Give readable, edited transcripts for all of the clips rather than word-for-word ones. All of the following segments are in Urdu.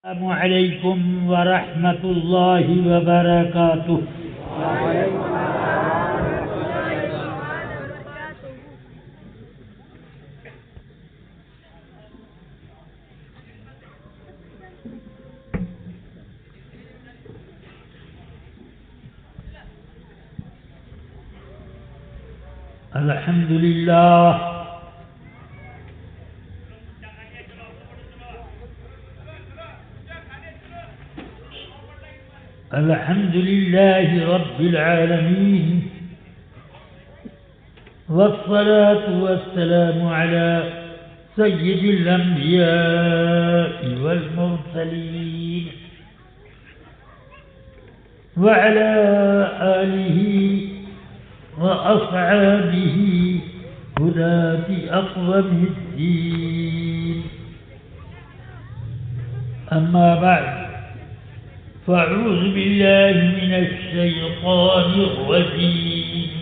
السلام علیکم ورحمۃ اللہ وبرکاتہ۔ الحمد للہ الحمد للہ رب العالمین والصلاة والسلام على سید الانبیاء والمرسلین وعلى آلہ وأصحابه هداة أقوم الدين. أما بعد فأعوذ بالله من الشيطان الرجيم.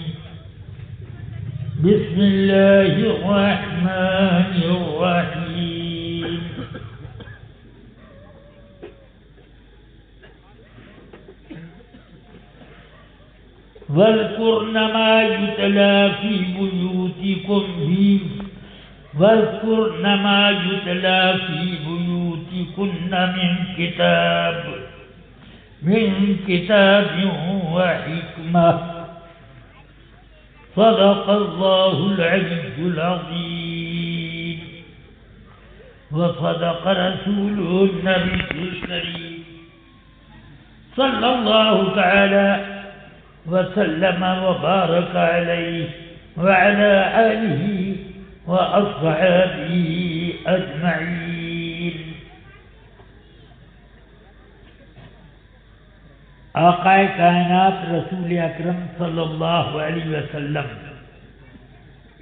بسم الله الرحمن الرحيم. واذكرن ما يتلى في بيوتكن من كتاب وحكمة. صدق الله العلي العظيم وصدق رسوله النبي الكريم صلى الله تعالى وسلم وبارك عليه وعلى آله وأصحابه أجمعين. آقائے کائنات رسول اکرم صلی اللہ علیہ وسلم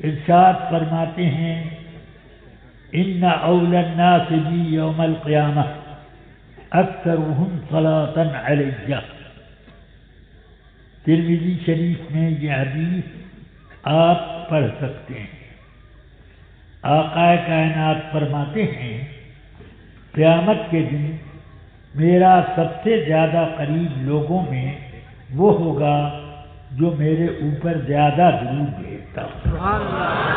ارشاد فرماتے ہیں ان اولی الناس بی یوم القیامہ اکثرهم صلاۃ علیہ. ترمذی شریف میں یہ حدیث آپ پڑھ سکتے ہیں. آقا کائنات فرماتے ہیں قیامت کے دن میرا سب سے زیادہ قریب لوگوں میں وہ ہوگا جو میرے اوپر زیادہ درود بھیجتا ہو.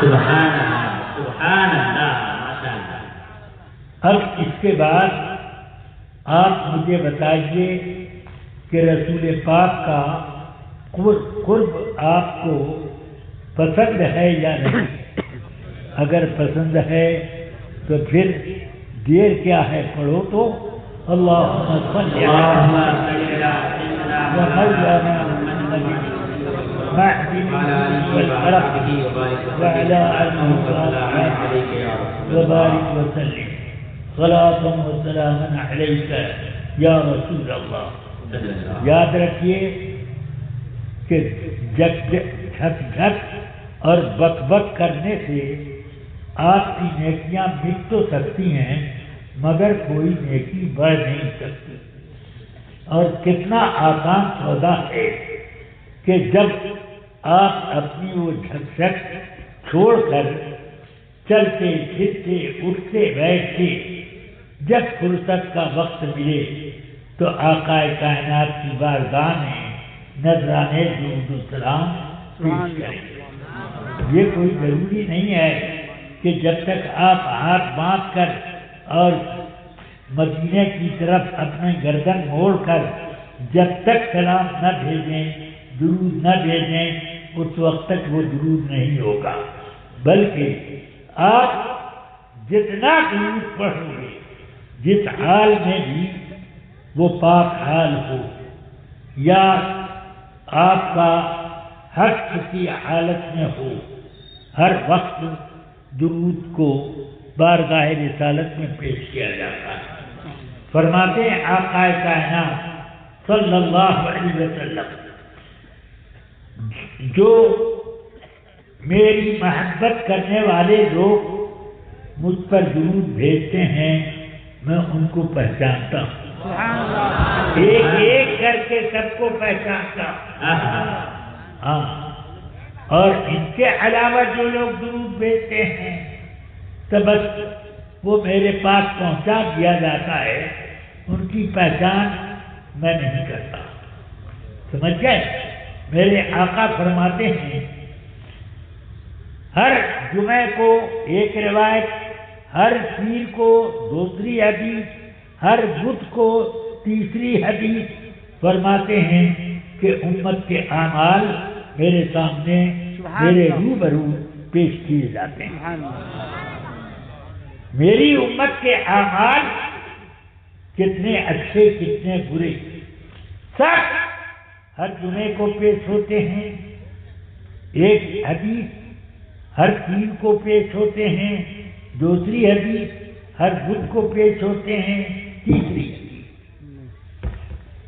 سبحان اللہ. اب اس کے بعد آپ مجھے بتائیے کہ رسول پاک کا قرب آپ کو پسند ہے یا نہیں؟ اگر پسند ہے تو پھر دیر کیا ہے، پڑھو تو اللہم صلی علی مولانا وعلى آلہ وبارک وسلم صلاۃ وسلام علیک یا رسول اللہ. یاد رکھیے کہ جھک جھک اور بک بک کرنے سے آپ کی نیکیاں مٹ تو سکتی ہیں مگر کوئی نیکی بڑھ نہیں سکتی. اور کتنا آسان سودا ہے کہ جب آپ اپنی وہ جھک جھک چھوڑ کر چلتے پھرتے اٹھتے بیٹھتے جب فرصت کا وقت ملے تو آقا کائنات کی بارگاہ میں نذرانے درود و سلام پیش کریں. یہ کوئی ضروری نہیں ہے کہ جب تک آپ ہاتھ باندھ کر اور مدینے کی طرف اپنے گردن موڑ کر جب تک سلام نہ بھیجیں، درود نہ بھیجیں، اس وقت تک وہ درود نہیں ہوگا. بلکہ آپ جتنا درود پڑھو گے، جس حال میں بھی وہ پاک حال ہو یا آپ کا حق کی حالت میں ہو، ہر وقت درود کو بارگاہ رسالت میں پیش کیا جاتا ہے. فرماتے ہیں آقا کائنات صلی اللہ علیہ وسلم جو میری محبت کرنے والے لوگ مجھ پر درود بھیجتے ہیں میں ان کو پہچانتا ہوں، ایک ایک کر کے سب کو پہچانتا ہوں. اور ان کے علاوہ جو لوگ درود بھیجتے ہیں تو بس وہ میرے پاس پہنچا دیا جاتا ہے ان کی پہچان میں نہیں کرتا. سمجھ گئے؟ میرے آقا فرماتے ہیں ہر جمعے کو ایک روایت، ہر پیر کو دوسری حدیث، ہر بدھ کو تیسری حدیث. فرماتے ہیں کہ امت کے اعمال میرے سامنے میرے روبرو پیش کیے جاتے ہیں. میری امت کے اعمال کتنے اچھے کتنے برے سب ہر جمعے کو پیش ہوتے ہیں. ایک حدیث ہر پیر کو پیش ہوتے ہیں، دوسری حدیث ہر بدھ کو پیش ہوتے ہیں، تیسری حدیث.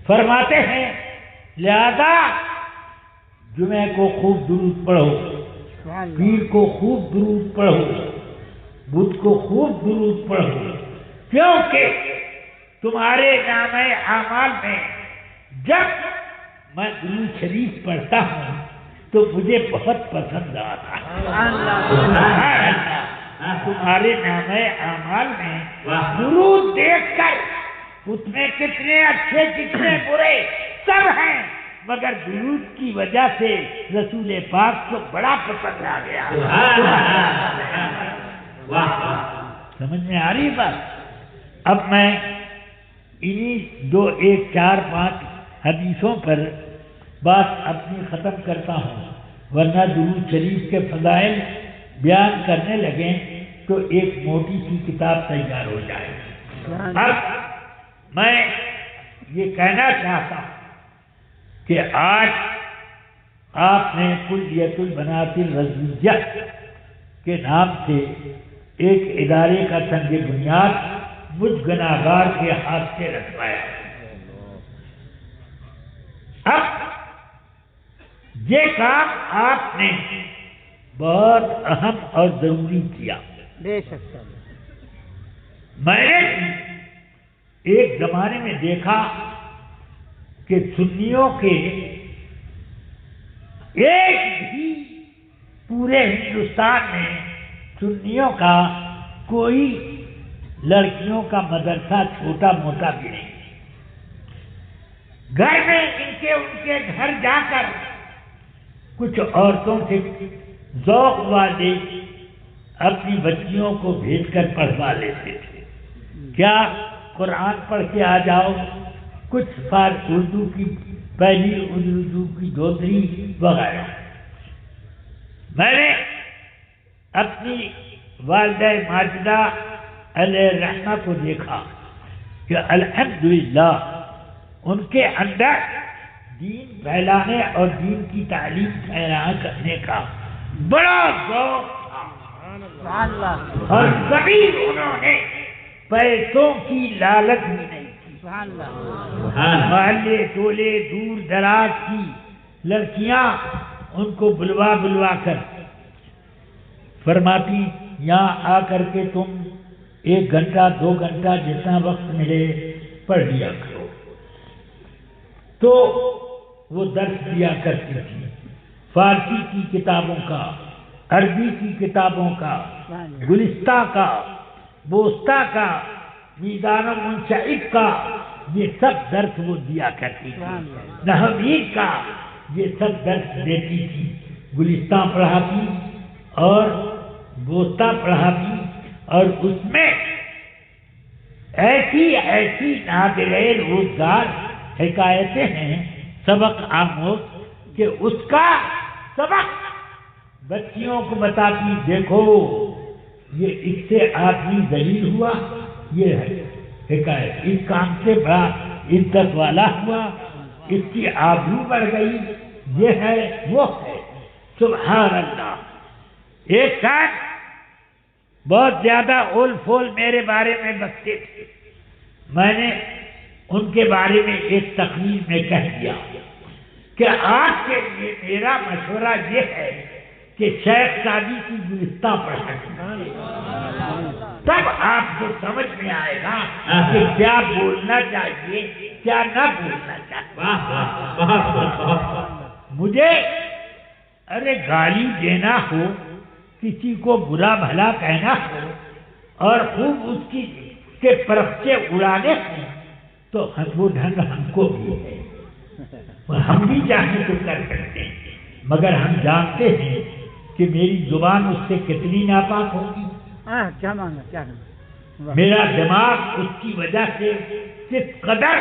فرماتے ہیں لہذا جمعے کو خوب درود پڑھو، پیر کو خوب درود پڑھو، بدھ کو خوب درود پڑھو، کیونکہ تمہارے نامہ اعمال میں جب میں درود شریف پڑھتا ہوں تو مجھے بہت پسند آتا ہے. تمہارے نامہ اعمال میں درود دیکھ کر اس میں کتنے اچھے کتنے برے سب ہیں، مگر درود کی وجہ سے رسول پاک کو بڑا پسند آ گیا. سمجھ میں آ رہی بات؟ اب میں انہی 2 1 4 5 حدیثوں پر بات اپنی ختم کرتا ہوں، ورنہ درود شریف کے فضائل بیان کرنے لگیں تو ایک موٹی سی کتاب تیار ہو جائے. اب میں یہ کہنا چاہتا ہوں کہ آج آپ نے کلیۃ البنات الرضویہ کے نام سے ایک ادارے کا سنگ بنیاد مجھ گناہگار کے ہاتھ سے رکھوایا. اب یہ کام آپ نے بہت اہم اور ضروری کیا. بے شک میں نے ایک زمانے میں دیکھا کہ سنیوں کے ایک بھی پورے ہندوستان میں سنیوں کا کوئی لڑکیوں کا مدرسہ چھوٹا موٹا بھی نہیں. گھر میں ان کے گھر جا کر کچھ عورتوں سے ذوق والے اپنی بچیوں کو بھیج کر پڑھوا لیتے تھے. کیا قرآن پڑھ کے آ جاؤ، کچھ اردو کی پہلی، اردو کی دوسری وغیرہ. میں نے اپنی والدہ ماجدہ علیہ الرحمہ کو دیکھا کہ الحمدللہ ان کے اندر دین پھیلانے اور دین کی تعلیم پھیلانا کرنے کا بڑا ذوق تھا، اور کبھی انہوں نے پیسوں کی لالچ بھی نہیں کی. محلے ٹولے دور دراز کی لڑکیاں ان کو بلوا کر فرماتی یہاں آ کر کے تم 1 گھنٹہ 2 گھنٹہ جتنا وقت ملے پڑھ لیا کرو. تو وہ درس دیا کرتی تھی، فارسی کی کتابوں کا، عربی کی کتابوں کا، گلستہ کا، بوستہ کا، میزان و منشعب کا، یہ سب درس وہ دیا کرتی تھی. نحویت کا یہ سب درس دیتی تھی. گلستہ پڑھاتی اور بوستہ پڑھاتی، اور اس میں ایسی نادر روزگار حکایتیں ہیں سبق آموز کہ اس کا سبق بچیوں کو بتاتی. دیکھو یہ اس سے آدمی ذلیل ہوا، یہ ہے حکایت، اس کام سے بڑا عزت والا ہوا، اس کی آبرو بڑھ گئی، یہ ہے وہ ہے. سبحان اللہ. ایک ساتھ بہت زیادہ اول فول میرے بارے میں بکتے تھے. میں نے ان کے بارے میں ایک تقریر میں کہہ دیا کہ آپ کے لیے میرا مشورہ یہ ہے کہ شیخ سعدی کی گلستہ پڑھائیں، تب آپ کو سمجھ میں آئے گا کہ کیا بولنا چاہیے کیا نہ بولنا چاہیے. مجھے ارے گالی دینا ہو، کسی کو برا بھلا کہنا ہو، اور خوب اس کے پرخچے اڑانے ہوں، تو وہ ڈھنگ ہم کو بھی ہے، اور ہم بھی چاہیں تو کر سکتے ہیں، مگر ہم جانتے ہیں کہ میری زبان اس سے کتنی ناپاک ہوگی، کیا مانگا کیا میرا دماغ اس کی وجہ سے کس قدر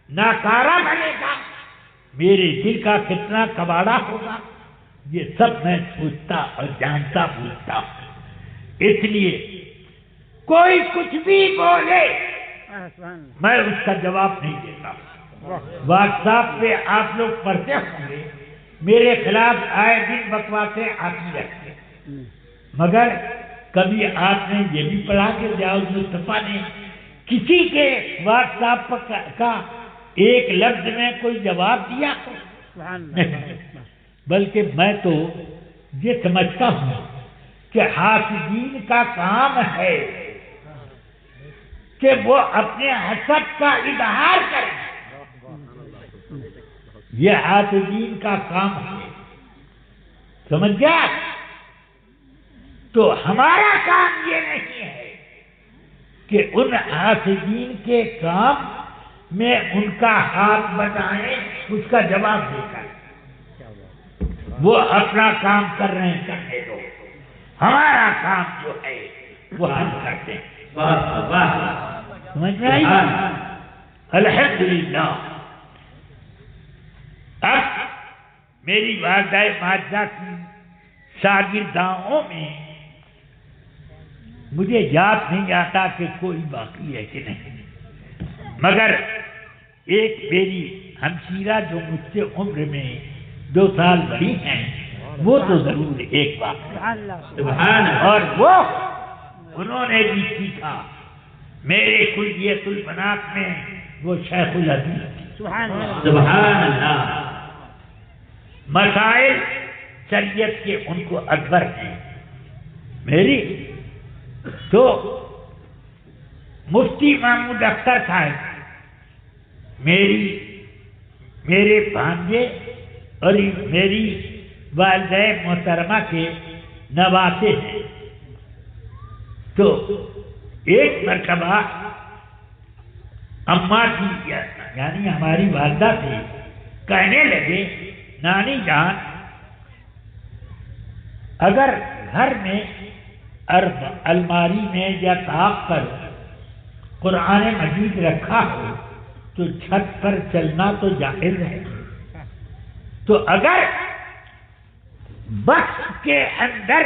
ناکارہ بنے گا، میرے دل کا کتنا کباڑا ہوگا، یہ سب میں سوچتا اور جانتا بوجھتا ہوں۔ اس لیے کوئی کچھ بھی بولے میں اس کا جواب نہیں دیتا۔ واٹس ایپ پہ آپ لوگ پڑھتے ہوں گے میرے خلاف آئے دن بکواسیں آتی رہتی ہیں، مگر کبھی آپ نے یہ بھی پڑھا کہ جاؤز مصطفیٰ نے کسی کے واٹس ایپ کا ایک لفظ میں کوئی جواب دیا؟ بلکہ میں تو یہ سمجھتا ہوں کہ حاسدین کا کام ہے کہ وہ اپنے حسد کا اظہار کریں، یہ حاسدین کا کام ہے، سمجھ گیا؟ تو ہمارا کام یہ نہیں ہے کہ ان حاسدین کے کام میں ان کا ہاتھ بٹائیں، اس کا جواب دے کر وہ اپنا کام کر رہے ہیں، کرنے دو، ہمارا کام جو ہے وہ ہم کرتے ہیں۔ سمجھ رہے ہیں؟ الحمدللہ اب میری والدہ ماجدہ کی شاگرداؤں میں مجھے یاد نہیں آتا کہ کوئی باقی ہے کہ نہیں، مگر ایک میری ہمشیرہ جو مجھ سے عمر میں 2 سال بڑی ہیں وہ تو ضرور ایک بات ہے، اور وہ انہوں نے بھی سیکھا میرے کلیت البنات میں، وہ شیخ الحدیث سبحان اللہ، مسائل شریعت کے ان کو اکبر ہیں۔ میری تو مفتی محمود اختر صاحب میرے بھانجے اور میری والدہ محترمہ کے نواسے ہیں، تو ایک مرتبہ اماں کی یعنی ہماری والدہ سے کہنے لگے، نانی جان اگر گھر میں الماری میں یا طاق پر قرآن مجید رکھا ہو تو چھت پر چلنا تو جائز ہے، تو اگر بکس کے اندر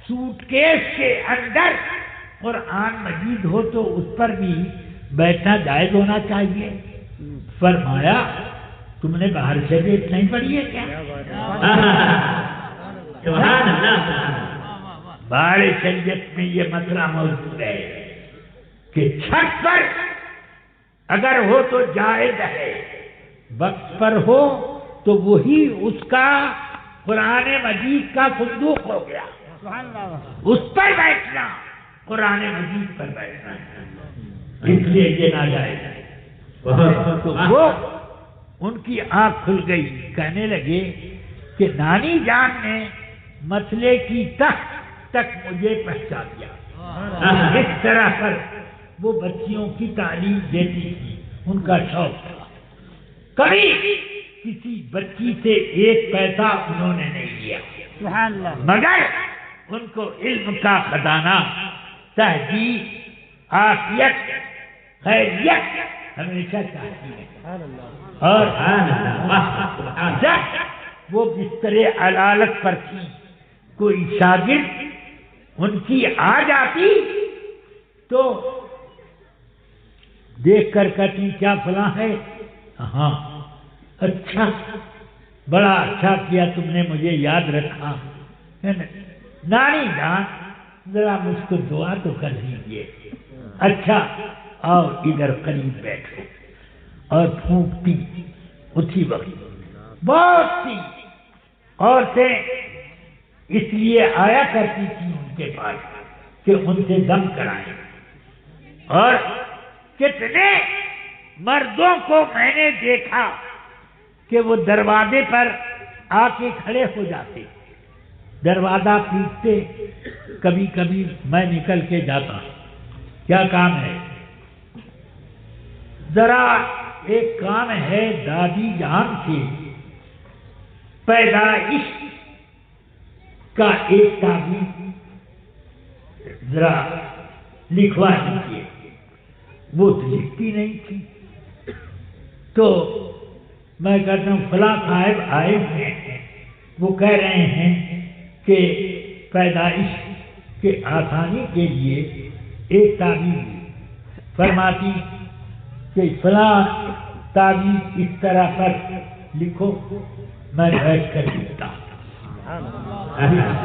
سوٹ کیس کے اندر قرآن مجید ہو تو اس پر بھی بیٹھنا جائز ہونا چاہیے۔ فرمایا تم نے باہر شریعت نہیں پڑھی ہے کیا؟ باہر شریعت میں یہ مسئلہ موجود ہے کہ چھت پر اگر ہو تو جائز ہے، بکس پر ہو تو وہی اس کا قرآن مجید کا صندوق ہو گیا، اس پر بیٹھنا قرآن مجید پر بیٹھنا ہے، اس لیے یہ ناجائز ہے۔ تو وہ ان کی آنکھ کھل گئی، کہنے لگے کہ نانی جان نے مسئلے کی تک مجھے پہنچا دیا۔ اس طرح پر وہ بچیوں کی تعلیم دیتی تھی، ان کا شوق تھا، کبھی کسی بچی سے 1 پیسہ انہوں نے نہیں لیا، مگر ان کو علم کا خزانہ، تہذیب، عافیت، خیریت ہمیشہ چاہتی ہے، اور جب وہ بستر علالت پر تھی کوئی شاگرد ان کی آ جاتی تو دیکھ کر کہتی کیا فلاں ہے؟ ہاں اچھا، بڑا اچھا کیا تم نے مجھے یاد رکھا، نانی جان ذرا مجھ کو دعا تو کر دیجیے۔ اچھا آؤ ادھر قریب بیٹھو، اور پھونکتی اسی وقت بہت سی عورتیں اس لیے آیا کرتی تھی ان کے پاس کہ ان سے دم کرائیں، اور کتنے مردوں کو میں نے دیکھا کہ وہ دروازے پر آ کے کھڑے ہو جاتے، دروازہ پیٹتے، کبھی کبھی میں نکل کے جاتا، کیا کام ہے؟ ذرا ایک کام ہے دادی جان کے پیدائش کا ایک تعبیر ذرا لکھوا دیجیے. وہ تو لکھتی نہیں تھی. تو میں کہتا ہوں فلاں صاحب آئے ہیں، وہ کہہ رہے ہیں کہ پیدائش کے آسانی کے لیے ایک تعبیر فرماتی کہ فلاں تعبیر اس طرح پر لکھو. میں بیٹھ کر لکھتا،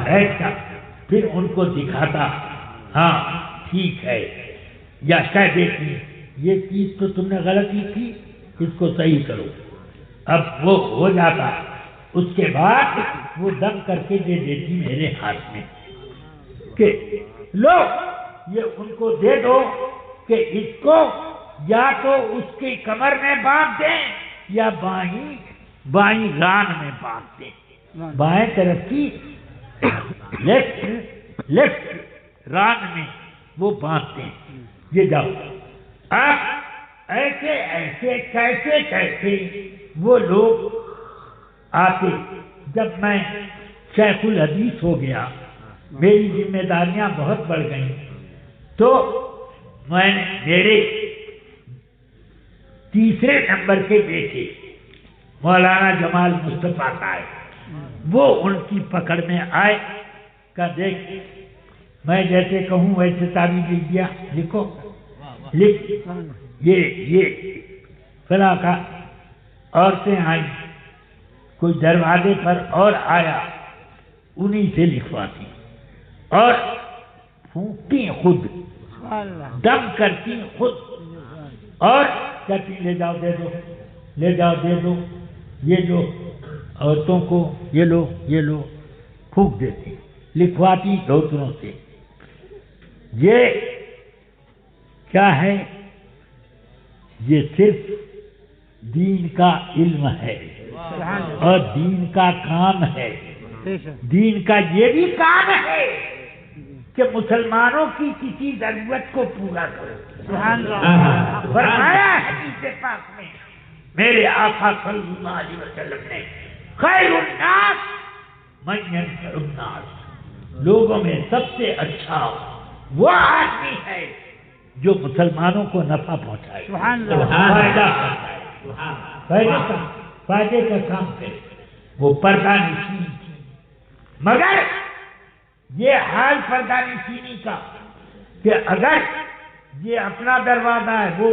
بیٹھ کر پھر ان کو دکھاتا، ہاں ٹھیک ہے، یا کہہ دیتی یہ چیز تو تم نے غلطی کی، اس کو صحیح کرو. اب وہ ہو جاتا. اس کے بعد وہ دم کر کے دے دیتی میرے ہاتھ میں کہ لو یہ ان کو دے دو کہ اس کو یا تو اس کی کمر میں باندھ دیں یا بائیں ران میں باندھ دیں. بائیں طرف کی لیفٹ ران میں وہ باندھتے ہیں. یہ جاؤ. اب ایسے ایسے کیسے کیسے وہ لوگ آتے. جب میں شیخ الحدیث ہو گیا، میری ذمہ داریاں بہت بڑھ گئیں، تو میں نے میرے تیسرے نمبر کے بیٹے مولانا جمال مصطفیٰ صاحب، وہ ان کی پکڑ میں آئے کہ دیکھ میں جیسے کہوں ویسے تعبیر لکھ دیا، لکھو لکھ. یہ فلاں کا عورتیں آئیں، کوئی دروازے پر اور آیا، انہی سے لکھواتی اور پھونکتی خود، دم کرتی خود اور کہتی لے جاؤ دے دو، لے جاؤ دے دو، یہ جو عورتوں کو یہ لو پھونک دیتی، لکھواتی دوسروں سے. یہ کیا ہے؟ یہ صرف دین کا علم ہے اور دین کا کام ہے. دین کا یہ بھی کام ہے کہ مسلمانوں کی کسی ضرورت کو پورا کرو. فرمایا حدیث پاک میں میرے آقا صلی اللہ علیہ وسلم نے خیر الناس من ینفع الناس، لوگوں میں سب سے اچھا وہ آدمی ہے جو مسلمانوں کو نفع پہنچائے، فائدے کا کام کرے. وہ پردہ نشین تھی، مگر یہ حال پردہ نشینی کا کہ اگر یہ اپنا دروازہ ہے، وہ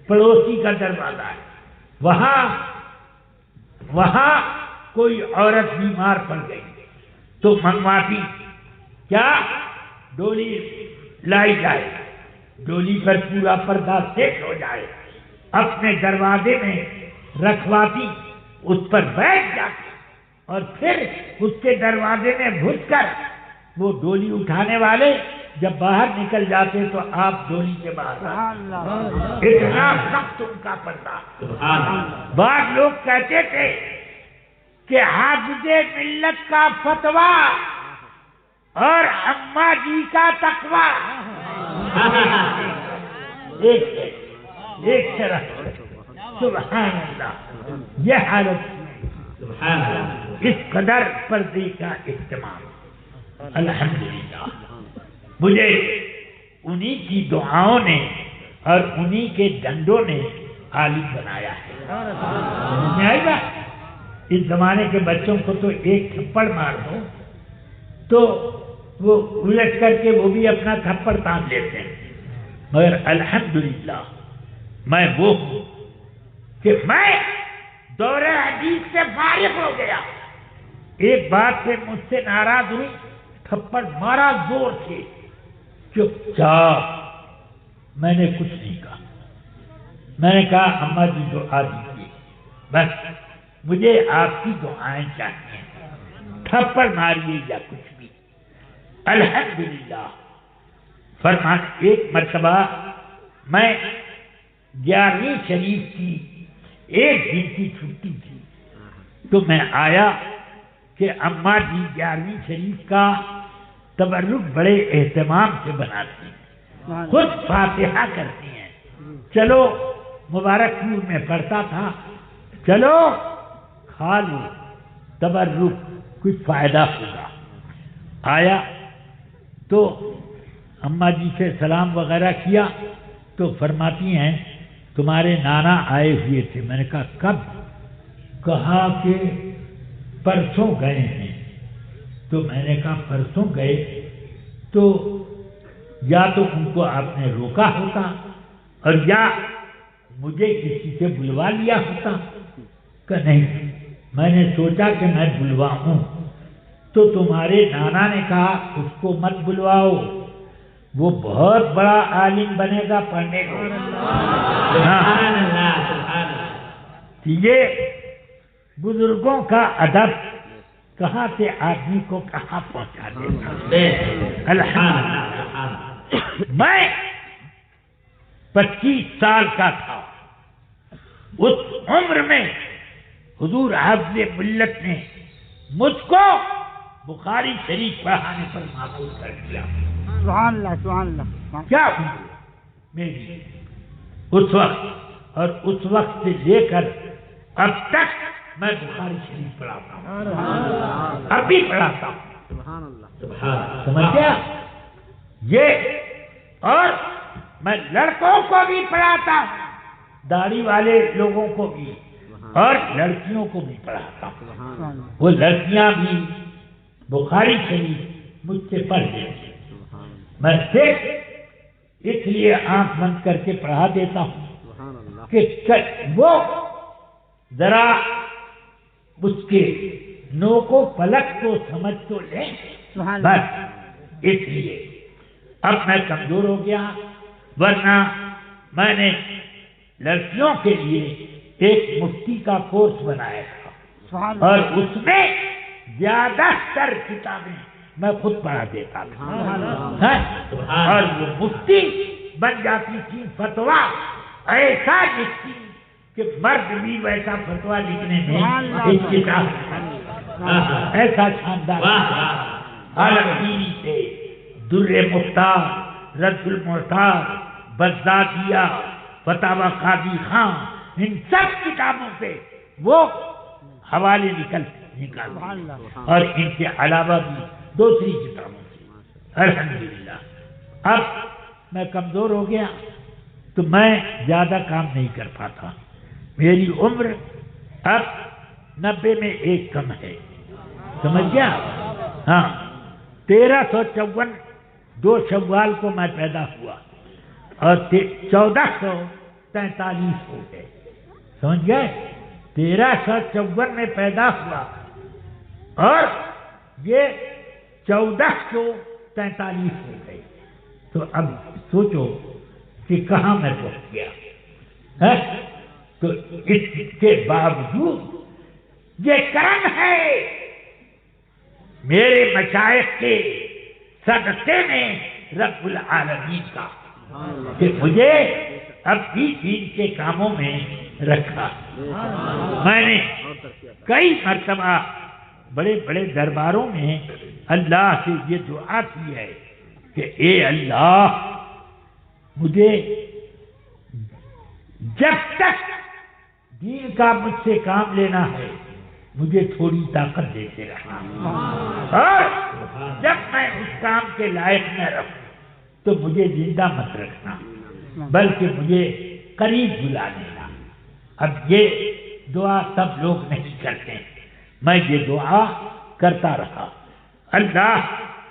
پڑوسی کا دروازہ ہے، وہاں کوئی عورت بیمار پڑ گئی تو منگواتی کیا؟ ڈولی لائی جائے، ڈولی پر پورا پردہ سیٹ ہو جائے، اپنے دروازے میں رکھواتی، اس پر بیٹھ جاتی اور پھر اس کے دروازے میں گھس کر وہ ڈولی اٹھانے والے جب باہر نکل جاتے تو آپ ڈولی کے باہر. اتنا سخت ان کا پردہ. بعض لوگ کہتے تھے کہ حافظ ملت کا فتویٰ اور اماں جی کا تقویٰ ایک شرح. سبحان اللہ. یہ حالت اس قدر پردے کا اہتمام. الحمدللہ مجھے انہی کی دعاؤں نے اور انہی کے ڈنڈوں نے عالم بنایا ہے. اس زمانے کے بچوں کو تو ایک تھپڑ مار دو تو وہ الٹ کر کے وہ بھی اپنا تھپڑ تان لیتے ہیں. مگر الحمدللہ میں وہ ہوں کہ میں دور حدیث سے فارغ ہو گیا. ایک بات سے مجھ سے ناراض ہوئی، تھپڑ مارا زور سے، چپ چاپ. میں نے کچھ نہیں کہا. میں نے کہا اماں جی دعا دیجیے، بس مجھے آپ کی دعائیں چاہیے، تھپڑ ماریے یا کچھ بھی. الحمدللہ. فرمان ایک مرتبہ میں 11ویں شریف کی ایک دن کی چھٹی تھی تو میں آیا کہ اماں جی 11ویں شریف کا تبرک بڑے اہتمام سے بناتی ہیں، خود فاتحہ کرتی ہیں. چلو مبارک نور میں پڑھتا تھا، چلو کھا لو، تبرک، کچھ فائدہ ہوگا۔ آیا تو اماں جی سے سلام وغیرہ کیا تو فرماتی ہیں تمہارے نانا آئے ہوئے تھے۔ میں نے کہا کب؟ کہا کہ پرسوں گئے ہیں۔ تو میں نے کہا پرسوں گئے تو یا تو ان کو آپ نے روکا ہوتا اور یا مجھے کسی سے بلوا لیا ہوتا کہ نہیں، میں نے سوچا کہ میں بلواؤں تو تمہارے نانا نے کہا اس کو مت بلواؤ، وہ بہت بڑا عالم بنے گا پڑھنے کو۔ یہ بزرگوں کا ادب کہاں سے آدمی کو کہاں پہنچا دیتا۔ الحمدللہ میں 25 سال کا تھا، اس عمر میں حضور حافظ ملت نے مجھ کو بخاری شریف پڑھانے پر معقول کر دیا۔ سبحان اللہ سبحان اللہ۔ کیا عمر میری اس وقت، اور اس وقت سے لے کر اب تک میں بخاری شریف پڑھاتا ہوں، اب بھی پڑھاتا ہوں۔ سبحان اللہ۔ سمجھ گیا یہ؟ اور میں لڑکوں کو بھی پڑھاتا ہوں، داڑھی والے لوگوں کو بھی، اور لڑکیوں کو بھی پڑھاتا ہوں۔ وہ لڑکیاں بھی بخاری شریف مجھ سے پڑھ لیتی، میں صرف اس لیے آنکھ بند کر کے پڑھا دیتا ہوں کہ وہ ذرا اس کے نوک و پلک کو سمجھ تو لیں، بس اس لیے۔ اب میں کمزور ہو گیا، ورنہ میں نے لڑکیوں کے لیے ایک مفتی کا کورس بنایا تھا، اور اس میں زیادہ تر کتابیں میں خود پڑھا دیتا تھا، اور وہ مفتی بن جاتی تھی، فتویٰ ایسا لکھتی کہ مرد بھی ویسا فتویٰ لکھنے میں ایک کتاب ایسا شاندار۔ عالمگیری سے در مختار، رد المختار، بزدادیہ، فتاوی قاضی خان، ان سب کتابوں سے وہ حوالے نکال، اور ان کے علاوہ بھی دوسری کتابوں سے۔ الحمدللہ اب میں کمزور ہو گیا تو میں زیادہ کام نہیں کر پاتا، میری عمر اب 90 میں ایک کم ہے، سمجھ گیا؟ ہاں 1354 2 شوال کو میں پیدا ہوا اور 1443 ہو گئے، سمجھ گئے؟ 1354 میں پیدا ہوا اور یہ 1443 ہو گئے، تو اب سوچو کہ کہاں میں پہنچ گیا ہے؟ تو اس کے باوجود یہ کرم ہے میرے مشائخ کے صدقے میں رب العالمین کا کہ مجھے اب بھی دین کے کاموں میں رکھا۔ میں نے کئی مرتبہ بڑے بڑے درباروں میں اللہ سے یہ دعا کی ہے کہ اے اللہ مجھے جب تک دین کا مجھ سے کام لینا ہے مجھے تھوڑی طاقت دیتے رہنا، اور جب میں اس کام کے لائق نہ رہوں تو مجھے زندہ مت رکھنا بلکہ مجھے قریب بلا لینا۔ اب یہ دعا سب لوگ نہیں کرتے، میں یہ دعا کرتا رہا۔ اللہ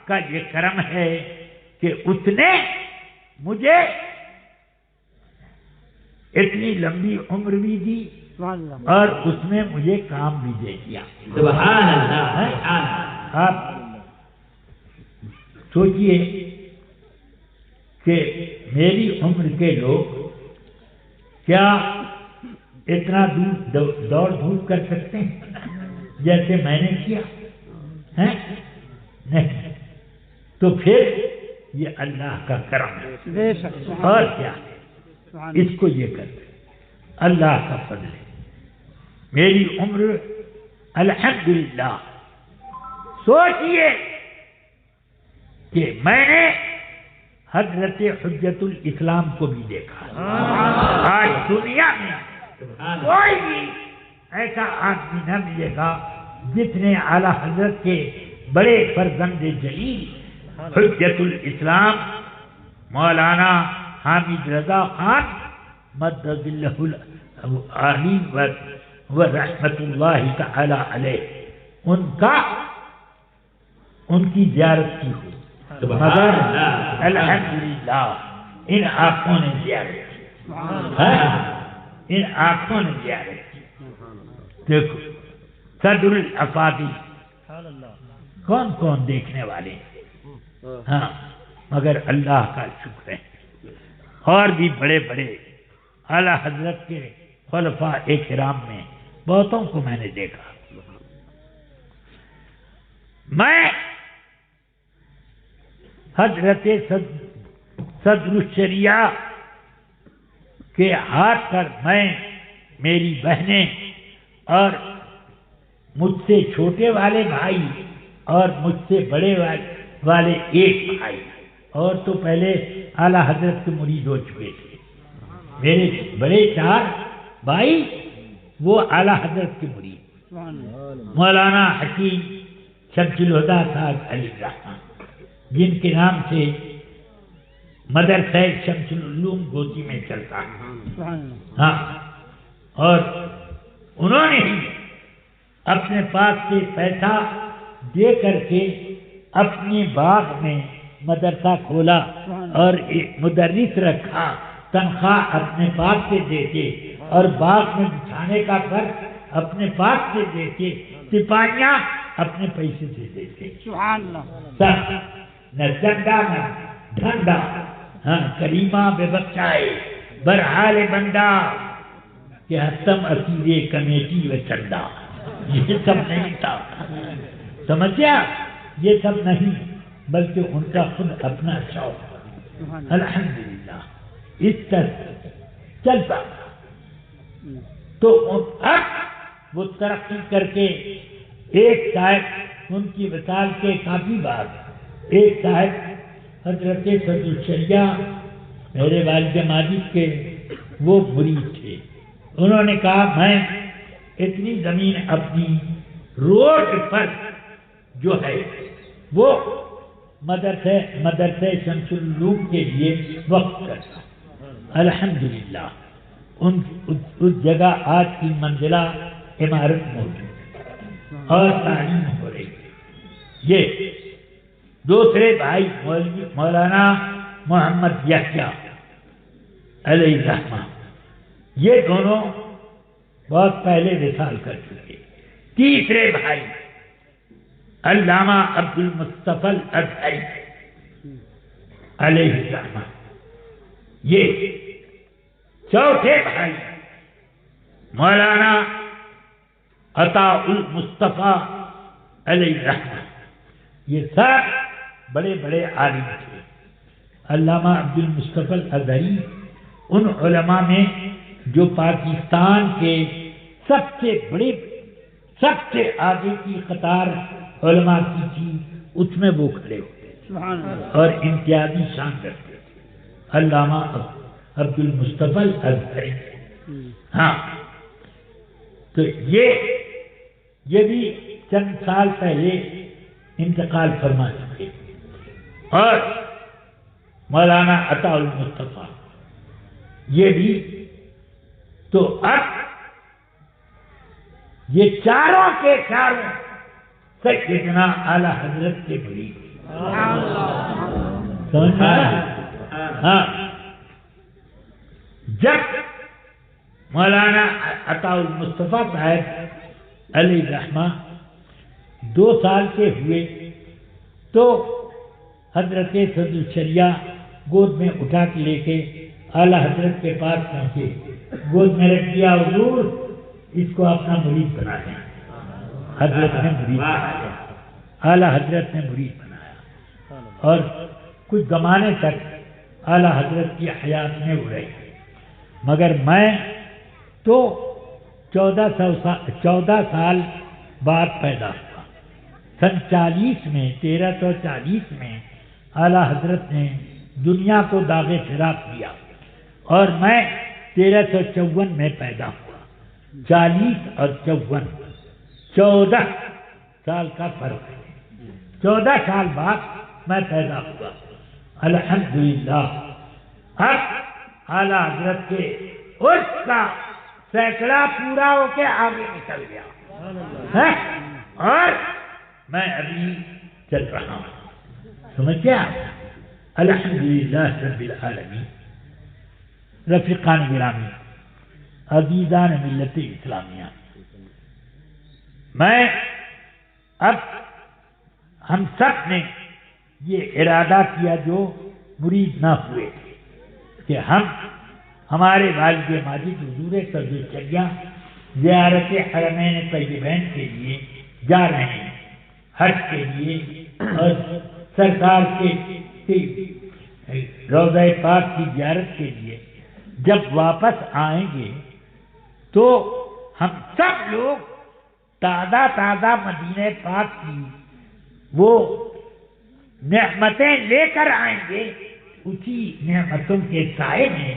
کا یہ کرم ہے کہ اس نے مجھے اتنی لمبی عمر بھی دی اور اس میں مجھے کام بھی دے دیا۔ سبحان اللہ۔ آپ سوچئے کہ میری عمر کے لوگ کیا اتنا دور دوڑ دھوپ کر سکتے ہیں جیسے میں نے کیا ہے؟ نہیں، تو پھر یہ اللہ کا کرم ہے، اور کیا ہے؟ اس کو یہ کرتے اللہ کا فضل ہے۔ میری عمر الحمدللہ، سوچئے کہ میں نے حضرت حجت الاسلام کو بھی دیکھا، آج دنیا میں کوئی بھی ایسا آدمی نہ ملے گا جتنے اعلی حضرت کے بڑے فرزند جلیل حجت الاسلام مولانا حامد رضا خان مدد اللہ العالی و رحمت اللہ تعالی علیہ ان کی زیارت کی ہو، مگر الحمدللہ ان آنکھوں نے زیارت کی، ان آنکھوں نے زیارت کی۔ دیکھو صدر الافاضل کون کون دیکھنے والے ہیں، ہاں مگر اللہ کا شکر ہے اور بھی بڑے بڑے اعلی حضرت کے خلفاء کرام میں بہتوں کو میں نے دیکھا۔ میں حضرت صدر الشریعہ کے ہاتھ پر میں، میری بہنیں اور مجھ سے چھوٹے والے بھائی اور مجھ سے بڑے والے ایک بھائی، اور تو پہلے اعلی حضرت کے مرید ہو چکے تھے، میرے بڑے 4 بھائی وہ اعلی حضرت کے مرید، مولانا حکیم شمس الہدیٰ صاحب علی الرحمن، جن کے نام سے مدرسہ شمس العلوم گوتی میں چلتا ہے، ہاں، اور انہوں نے ہی اپنے پاس سے پیسہ دے کر کے اپنے باغ میں مدرسہ کھولا اور ایک مدرس رکھا، تنخواہ اپنے پاس سے دیتے اور باغ میں بچھانے کا فرق اپنے پاس سے دیتے، سپاہیاں اپنے پیسے سے دیتے، سبحان اللہ، نہ چندہ نہ ڈھنڈا، ہاں کریمہ بے بخشائے برحال بندہ کہ ہستم اسیرے کمیٹی و چندہ، یہ سب نہیں تھا، سمجھا، یہ سب نہیں، بلکہ ان کا خود اپنا شوق، الحمدللہ اس طرح چلتا۔ تو اب وہ ترقی کر کے ایک صاحب، ان کی وصال کے کافی بعد ایک صاحب حضرت صدر الشریعہ میرے والد ماجد کے وہ مرید تھے، انہوں نے کہا میں اتنی زمین اپنی روڈ پر جو ہے وہ مدرسہ شمس العلوم کے لیے وقف کرتا ہوں، الحمدللہ اس جگہ آج کی منزلہ عمارت موجود اور تعلیم ہو رہی ہے۔ یہ دوسرے بھائی مولانا محمد یحییٰ علیہ الرحمہ، یہ دونوں بہت پہلے وصال کر چکے۔ تیسرے بھائی علامہ عبد المصطفی الازہری علیہ الرحمہ، یہ چوتھے بھائی مولانا عطاء المصطفیٰ علیہ الرحمہ، یہ سب بڑے بڑے عالم تھے۔ علامہ عبد المصطفی الازہری ان علماء میں جو پاکستان کے سب سے بڑے، سب سے آگے کی قطار علماء کی تھی، اس میں وہ کھڑے ہوتے اور امتیازی شان رکھتے تھے، علامہ عبد المصطفی الازہری۔ ہاں تو یہ بھی چند سال پہلے انتقال فرما چکے، اور مولانا عطاء المصطفیٰ یہ بھی۔ تو اب یہ چاروں کے چاروں سیدنا اعلی حضرت کے مرید، ہاں جب مولانا عطاء المصطفیٰ صاحب علیہ الرحمہ 2 سال کے ہوئے تو حضرت صدر الشریعہ گود میں اٹھا کے لے کے اعلی حضرت کے پاس پہنچے، گود میں رکھ دیا، حضور اس کو اپنا مرید بنایا، حضرت نے مرید بنایا، اعلی حضرت نے مرید بنایا، اور کچھ زمانے تک اعلی حضرت کی حیات میں وہ رہے، مگر میں تو 14 سال بعد پیدا ہوا، سن 40 میں 1340 میں اعلی حضرت نے دنیا کو داغ فراق دیا، اور میں 1354 میں پیدا ہوا، 40 اور 54 14 سال کا فرق ہے، 14 سال بعد میں پیدا ہوا۔ الحمدللہ اب اعلیٰ حضرت کے اس کا سینکڑا پورا ہو کے آگے نکل گیا ہے اور میں ابھی چل رہا ہوں، سمجھ گیا؟ الحمدللہ رب العالمین۔ رفیقان گرامی، عزیزان ملت اسلامیہ، میں اب ہم سب نے یہ ارادہ کیا جو مرید نہ ہوئے کہ ہم ہمارے والد ماجد حضور سرور چریا زیارت حرمین طیبین کے لیے جا رہے ہیں، حج کے لیے اور سرکار کے روضہ پاک کی زیارت کے لیے جب واپس آئیں گے تو ہم سب لوگ تازہ مدینہ پاک کی وہ نعمتیں لے کر آئیں گے، اسی نعمتوں کے سائے میں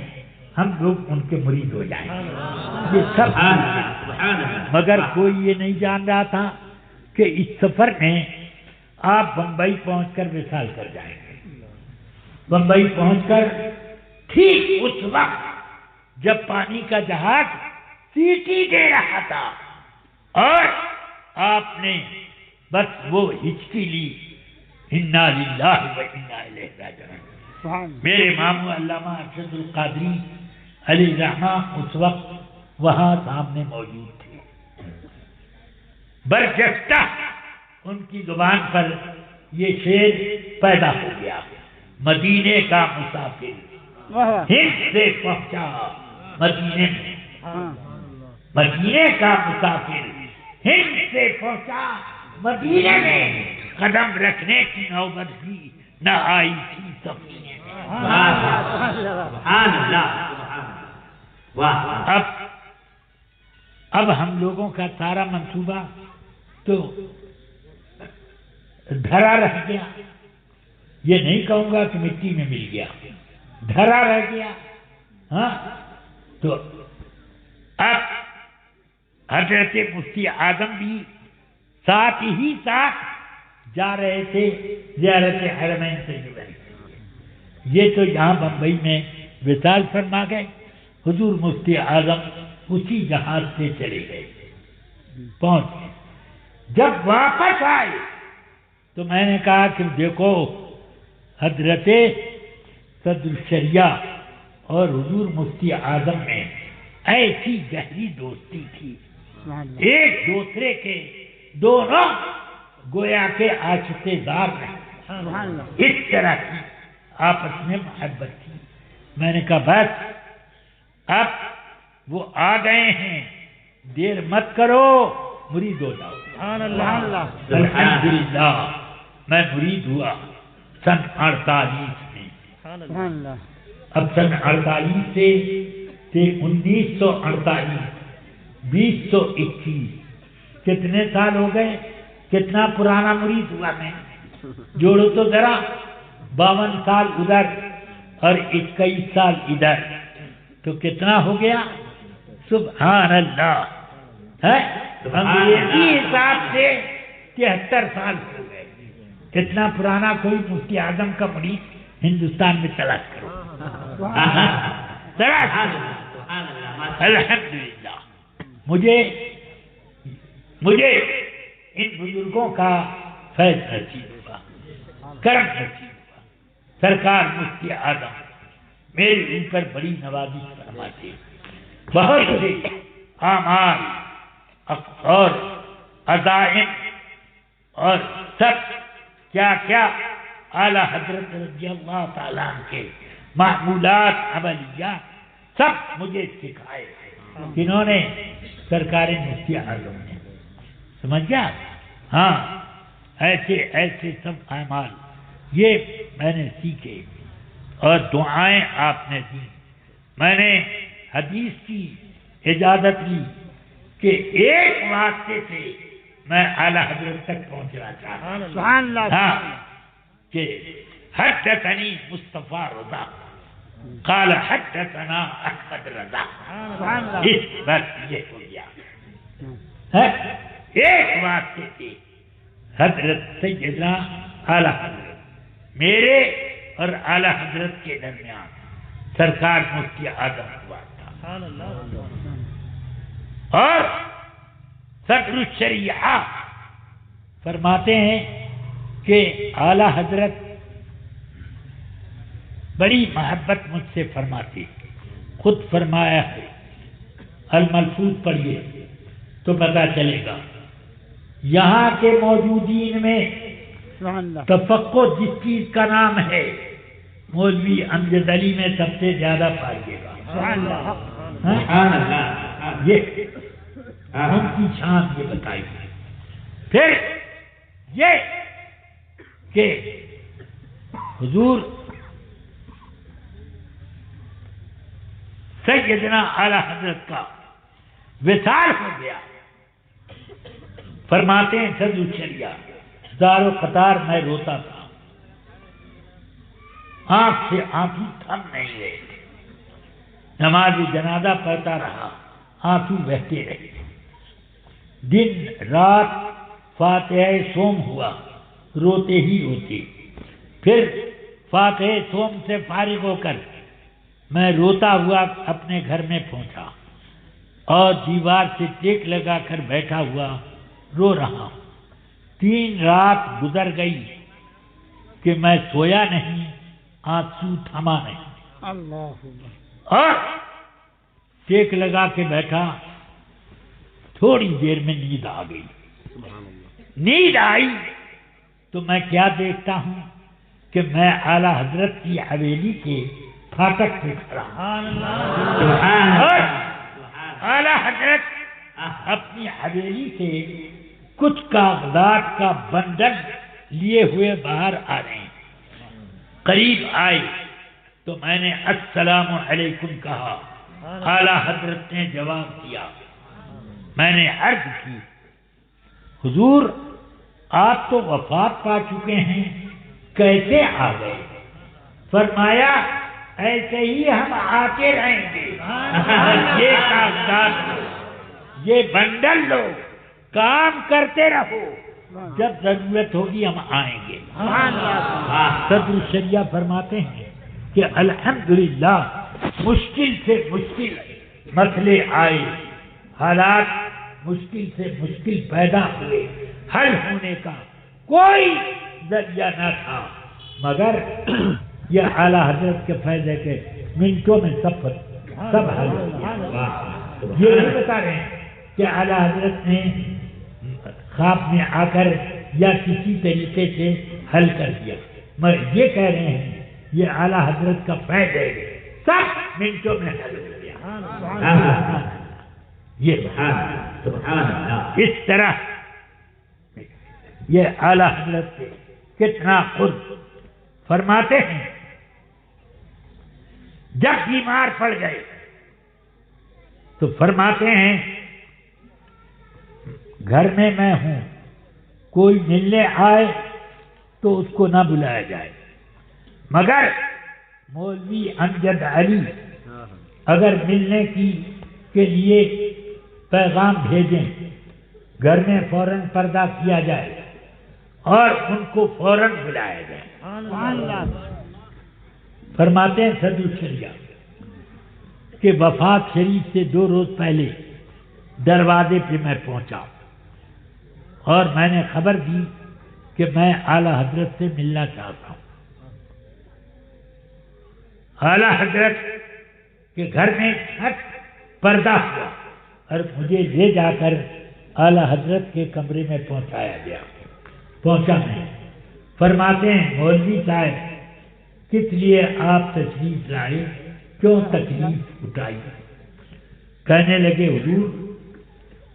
ہم لوگ ان کے مرید ہو جائیں گے۔ یہ سب مگر کوئی یہ نہیں جان رہا تھا کہ اس سفر میں آپ بمبئی پہنچ کر وصال کر جائیں گے۔ بمبئی پہنچ کر ٹھیک اس وقت جب پانی کا جہاز سیٹی دے رہا تھا اور آپ نے بس وہ ہچکی لی، انا للہ و انا الیہ راجعون۔ میرے ماموں علامہ ارشد القادری علیہ رحمہ اس وقت وہاں سامنے موجود تھے۔ برجستہ ان کی زبان پر یہ شعر پیدا ہو گیا، مدینے کا مسافر ہند سے پہنچا مدینے میں، مدینے کا مسافر ہند سے پہنچا مدینے میں، قدم رکھنے کی نوبت بھی نہ آئی تھی سفینے میں۔ اب ہم لوگوں کا سارا منصوبہ تو دھرا رہ گیا، یہ نہیں کہوں گا کہ مٹی میں مل گیا، دھرا رہ گیا۔ ہاں تو اب حضرت مفتی اعظم بھی ساتھ ہی ساتھ جا رہے تھے زیارت حرمین طیبین۔ یہ تو یہاں بمبئی میں وصال فرما گئے، حضور مفتی اعظم اسی جہاز سے چلے گئے، پہنچ گئے۔ جب واپس آئے تو میں نے کہا کہ دیکھو حضرت صدر الشریعہ اور حضور مفتی اعظم میں ایسی گہری دوستی تھی، ایک دوسرے کے دونوں گویا کے عاشق دار رہے، اس طرح کی آپس میں محبت تھی۔ میں نے کہا بس اب وہ آ گئے ہیں، دیر مت کرو، مرید ہو جاؤ۔ الحمدللہ میں مرید ہوا سن 48 میں۔ اب سن 48 سے 1948 2021 کتنے سال ہو گئے؟ کتنا پرانا مرید ہوا میں؟ جوڑو تو ذرا، 52 سال ادھر اور 21 سال ادھر، تو کتنا ہو گیا؟ سبحان اللہ ہے، انگریزی حساب سے 73 سال ہو گئے۔ کتنا پرانا کوئی مفتی اعظم کا مرید ہندوستان میں تلاش کرو، تلاش کرو۔ الحمدللہ مجھے ان بزرگوں کا فیض نصیب ہوا، کرم نصیب ہوا۔ سرکار مفتی اعظم میری ان پر بڑی نوازش فرماتے، بہت سے اعمال اور عزائم اور سب کیا کیا اعلیٰ حضرت رضی اللہ تعالیٰ عنہ کے معمولات عملیات سب مجھے سکھائے، جنہوں نے سرکار مفتی اعظم نے، سمجھ گیا؟ ہاں ایسے سب اعمال یہ میں نے سیکھے اور دعائیں آپ نے دی۔ میں نے حدیث کی اجازت لی کہ ایک واسطے سے میں اعلیٰ حضرت تک پہنچنا چاہتا ہوں۔ سبحان اللہ، ہاں کہ حدثنی مصطفیٰ رضا قال حدثنا احمد رضا، اس وقت یہ ہو گیا ایک واقعے تھی حضرت سیدنا اعلی حضرت میرے اور اعلی حضرت کے درمیان سرکار مفتی اعظم ہوا تھا، اور صدر الشریعہ فرماتے ہیں کہ اعلی حضرت بڑی محبت مجھ سے فرماتی، خود فرمایا ہے، الملفوظ پڑھیے تو پتہ چلے گا۔ یہاں کے موجودین میں تفقہ جس چیز کا نام ہے مولوی امجد علی میں سب سے زیادہ پائیے گا۔ یہ ان کی شان یہ بتائی۔ پھر یہ کہ حضور سیدنا اعلی حضرت کا وصال ہو گیا، فرماتے ہیں صدر الشریعہ دار و قطار میں روتا تھا، آنکھ سے آنسو تھم نہیں رہے، نماز جنازہ پڑھتا رہا، آنسو بہتے رہے، دن رات فاتحہ سوم ہوا، روتے ہی روتے، پھر فاتحہ سوم سے فارغ ہو کر میں روتا ہوا اپنے گھر میں پہنچا اور دیوار سے ٹیک لگا کر بیٹھا ہوا رو رہا ہوں۔ 3 رات گزر گئی کہ میں سویا نہیں، آنسو تھما نہیں، اور ٹیک لگا کے بیٹھا، تھوڑی دیر میں نیند آ گئی۔ نیند آئی تو میں کیا دیکھتا ہوں کہ میں اعلی حضرت کی حویلی کے پھاٹک پہ کھڑا ہوں، اور اعلی حضرت اپنی حویلی سے کچھ کاغذات کا بنڈل لیے ہوئے باہر آ رہے ہیں۔ قریب آئے تو میں نے السلام علیکم کہا، اعلی حضرت نے جواب دیا۔ میں نے عرض کی حضور آپ تو وفات پا چکے ہیں، کیسے آ گئے؟ فرمایا ایسے ہی ہم آتے رہیں گے، یہ کاغذات لو، یہ بنڈل لو، کام کرتے رہو، جب ضرورت ہوگی ہم آئیں گے۔ صدر الشریعہ فرماتے ہیں کہ الحمدللہ مشکل سے مشکل مسئلے آئے، حالات مشکل سے مشکل پیدا ہوئے، حل ہونے کا کوئی ذریعہ نہ تھا، مگر یہ اعلی حضرت کے فائدے کے منٹوں میں سب حل ہو گیا۔ یہ نہیں بتا رہے ہیں کہ اعلی حضرت نے خواب میں آ کر یا کسی طریقے سے حل کر دیا، مگر یہ کہہ رہے ہیں یہ اعلی حضرت کا فائدہ سب منٹوں میں حل ہو گیا۔ یہ اس طرح یہ اعلی حضرت سے کتنا قرب۔ فرماتے ہیں جب بیمار پڑ گئے تو فرماتے ہیں گھر میں ہوں، کوئی ملنے آئے تو اس کو نہ بلایا جائے، مگر مولوی امجد علی اگر ملنے کے لیے پیغام بھیجیں، گھر میں فوراً پردہ کیا جائے اور ان کو فوراً بلایا جائے۔ فرماتے ہیں صدر الشریعہ کہ وفات شریف سے 2 روز پہلے دروازے پہ میں پہنچا اور میں نے خبر دی کہ میں اعلی حضرت سے ملنا چاہتا ہوں۔ اعلی حضرت کے گھر میں پردہ ہوا اور مجھے لے جا کر اعلی حضرت کے کمرے میں پہنچایا گیا۔ پہنچا میں، فرماتے ہیں مولوی صاحب کس لیے آپ تشریف لائے، کیوں تکلیف اٹھائی؟ کہنے لگے حضور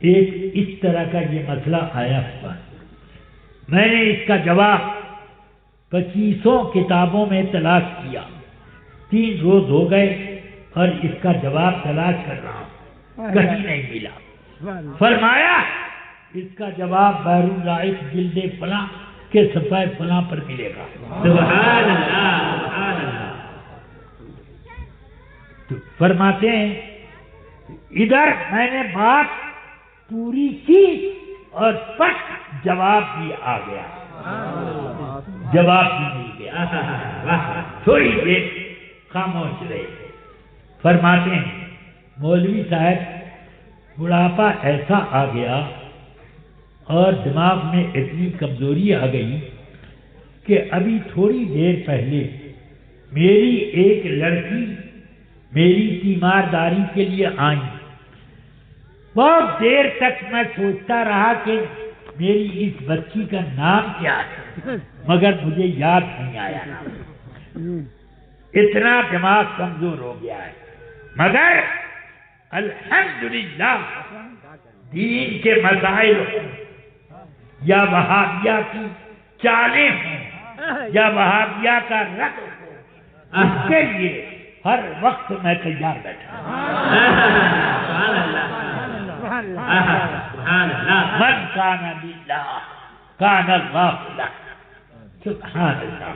ایک اس طرح کا یہ مسئلہ آیا ہوا، میں نے اس کا جواب 25 کتابوں میں تلاش کیا، 3 روز ہو گئے اور اس کا جواب تلاش کر رہا ہوں، کہیں نہیں ملا۔ فرمایا اس کا جواب بحر الرائق جلد فلاں کے صفحہ فلاں پر ملے گا۔ سبحان اللہ، سبحان اللہ۔ فرماتے ہیں ادھر میں نے بات پوری کی اور پٹ جواب بھی آ گیا، جواب بھی مل گیا، تھوڑی دیر خاموش رہے۔ فرماتے ہیں مولوی صاحب بڑھاپا ایسا آ گیا اور دماغ میں اتنی کمزوری آ گئی کہ ابھی تھوڑی دیر پہلے میری ایک لڑکی میری تیمارداری کے لیے آئی، بہت دیر تک میں سوچتا رہا کہ میری اس بچی کا نام کیا ہے، مگر مجھے یاد نہیں آیا، اتنا دماغ کمزور ہو گیا ہے۔ مگر الحمدللہ دین کے مسائل یا وہابیہ کی چالیں ہیں یا وہابیہ کا رد اس کے لیے ہر وقت میں تیار بیٹھا من کان للہ کان اللہ لہ، سبحان اللہ۔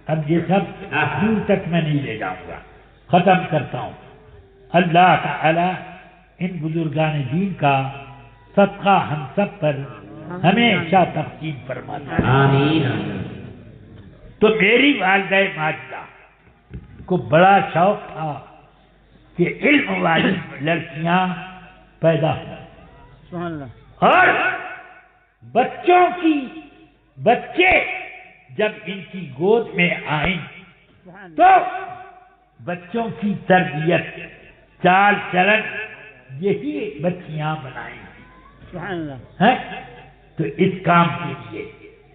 اب یہ سب دور تک میں نہیں لے جاؤں گا، ختم کرتا ہوں۔ اللہ تعالی ان بزرگان دین کا صدقہ ہم سب پر ہمیشہ تقسیم فرماتا ہے، آمین۔ تو میری والدہ ماجدہ کو بڑا شوق تھا کہ علم والی لڑکیاں پیدا ہوں، سبحان اللہ۔ اور بچے جب ان کی گود میں آئیں تو بچوں کی تربیت چال چلن یہی بچیاں بنائیں سبحان اللہ۔ ہیں، تو اس کام کے لیے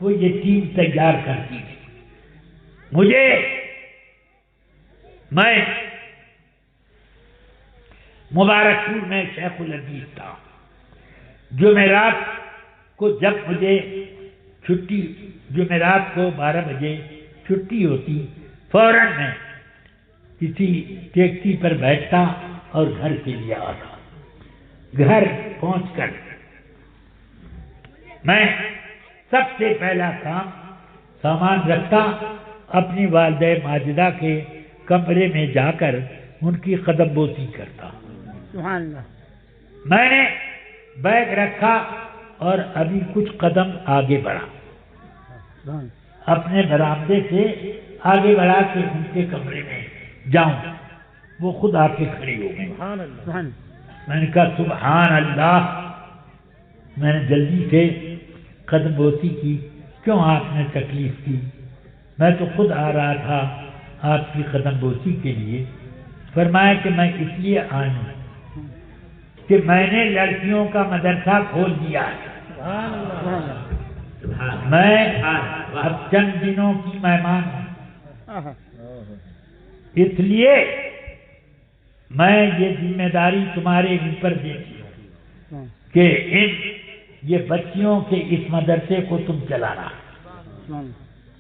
وہ یہ ٹیم تیار کرتی تھی۔ میں مبارک پور میں شیخ الحدیث تھا، جمعرات کو جب مجھے چھٹی، جمعرات کو 12 بجے چھٹی ہوتی، فوراً میں کسی ٹیکسی پر بیٹھتا اور گھر کے لیے آتا۔ گھر پہنچ کر میں سب سے پہلا کام سامان رکھتا، اپنی والدہ ماجدہ کے کمرے میں جا کر ان کی قدم بوسی کرتا۔ سبحان اللہ۔ میں نے بیگ رکھا اور ابھی کچھ قدم آگے بڑھا، اپنے برآمدے سے آگے بڑھا کے ان کے کمرے میں جاؤں، وہ خود آ کے کھڑی ہو گئی۔ میں نے کہا سبحان اللہ، میں نے جلدی سے قدم بوسی کی، کیوں آپ نے تکلیف کی؟ میں تو خود آ رہا تھا آپ کی قدم بوسی کے لیے۔ فرمایا کہ میں اس لیے آئی ہوں کہ میں نے لڑکیوں کا مدرسہ کھول دیا ہے، میں اب چند دنوں کی مہمان ہوں، اس لیے میں یہ ذمہ داری تمہارے اوپر دیتی ہوں کہ یہ بچیوں کے اس مدرسے کو تم چلانا۔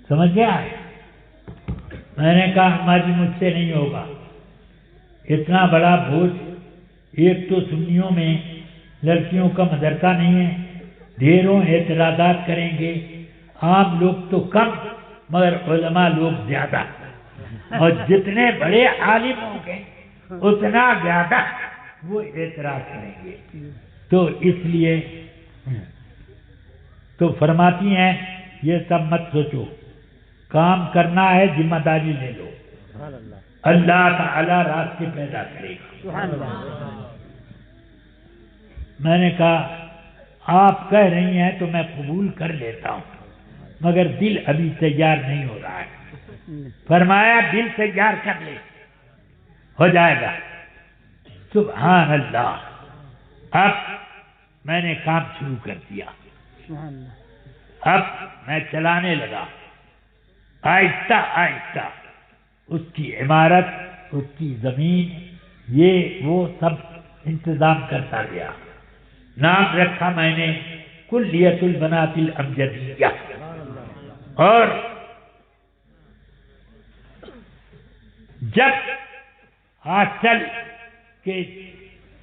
سمجھ گیا؟ میں نے کہا ہماری مجھ سے نہیں ہوگا، اتنا بڑا بوجھ، ایک تو سنیوں میں لڑکیوں کا مدرسہ نہیں ہے، ڈھیروں اعتراضات کریں گے، عام لوگ تو کم مگر علماء لوگ زیادہ، اور جتنے بڑے عالم ہوں گے اتنا زیادہ وہ اعتراض کریں گے، تو اس لیے تو فرماتی ہیں یہ سب مت سوچو، کام کرنا ہے، ذمہ داری لے لو، اللہ تعالی راستے پیدا کرے گا۔ میں نے کہا آپ کہہ رہی ہیں تو میں قبول کر لیتا ہوں، مگر دل ابھی تیار نہیں ہو رہا ہے۔ فرمایا دل تیار کر لے، ہو جائے گا۔ سبحان اللہ۔ اب میں نے کام شروع کر دیا، اب میں چلانے لگا، آہستہ آہستہ اس کی عمارت، اس کی زمین، یہ وہ سب انتظام کرتا گیا۔ نام رکھا میں نے کلیت البنات الامجدیہ، اور جب ہاسٹل کے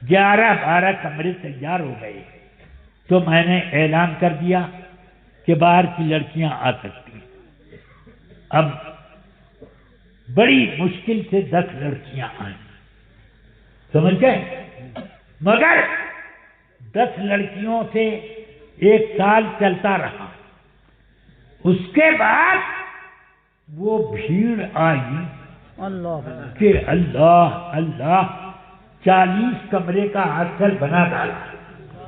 11-12 کمرے تیار ہو گئے تو میں نے اعلان کر دیا کہ باہر کی لڑکیاں آ سکتی ہیں۔ اب بڑی مشکل سے 10 لڑکیاں آئیں، سمجھ گئے؟ مگر 10 لڑکیوں سے 1 سال چلتا رہا، اس کے بعد وہ بھیڑ آئی اللہ کہ اللہ اللہ 40 کمرے کا ہاسٹل بنا ڈالا،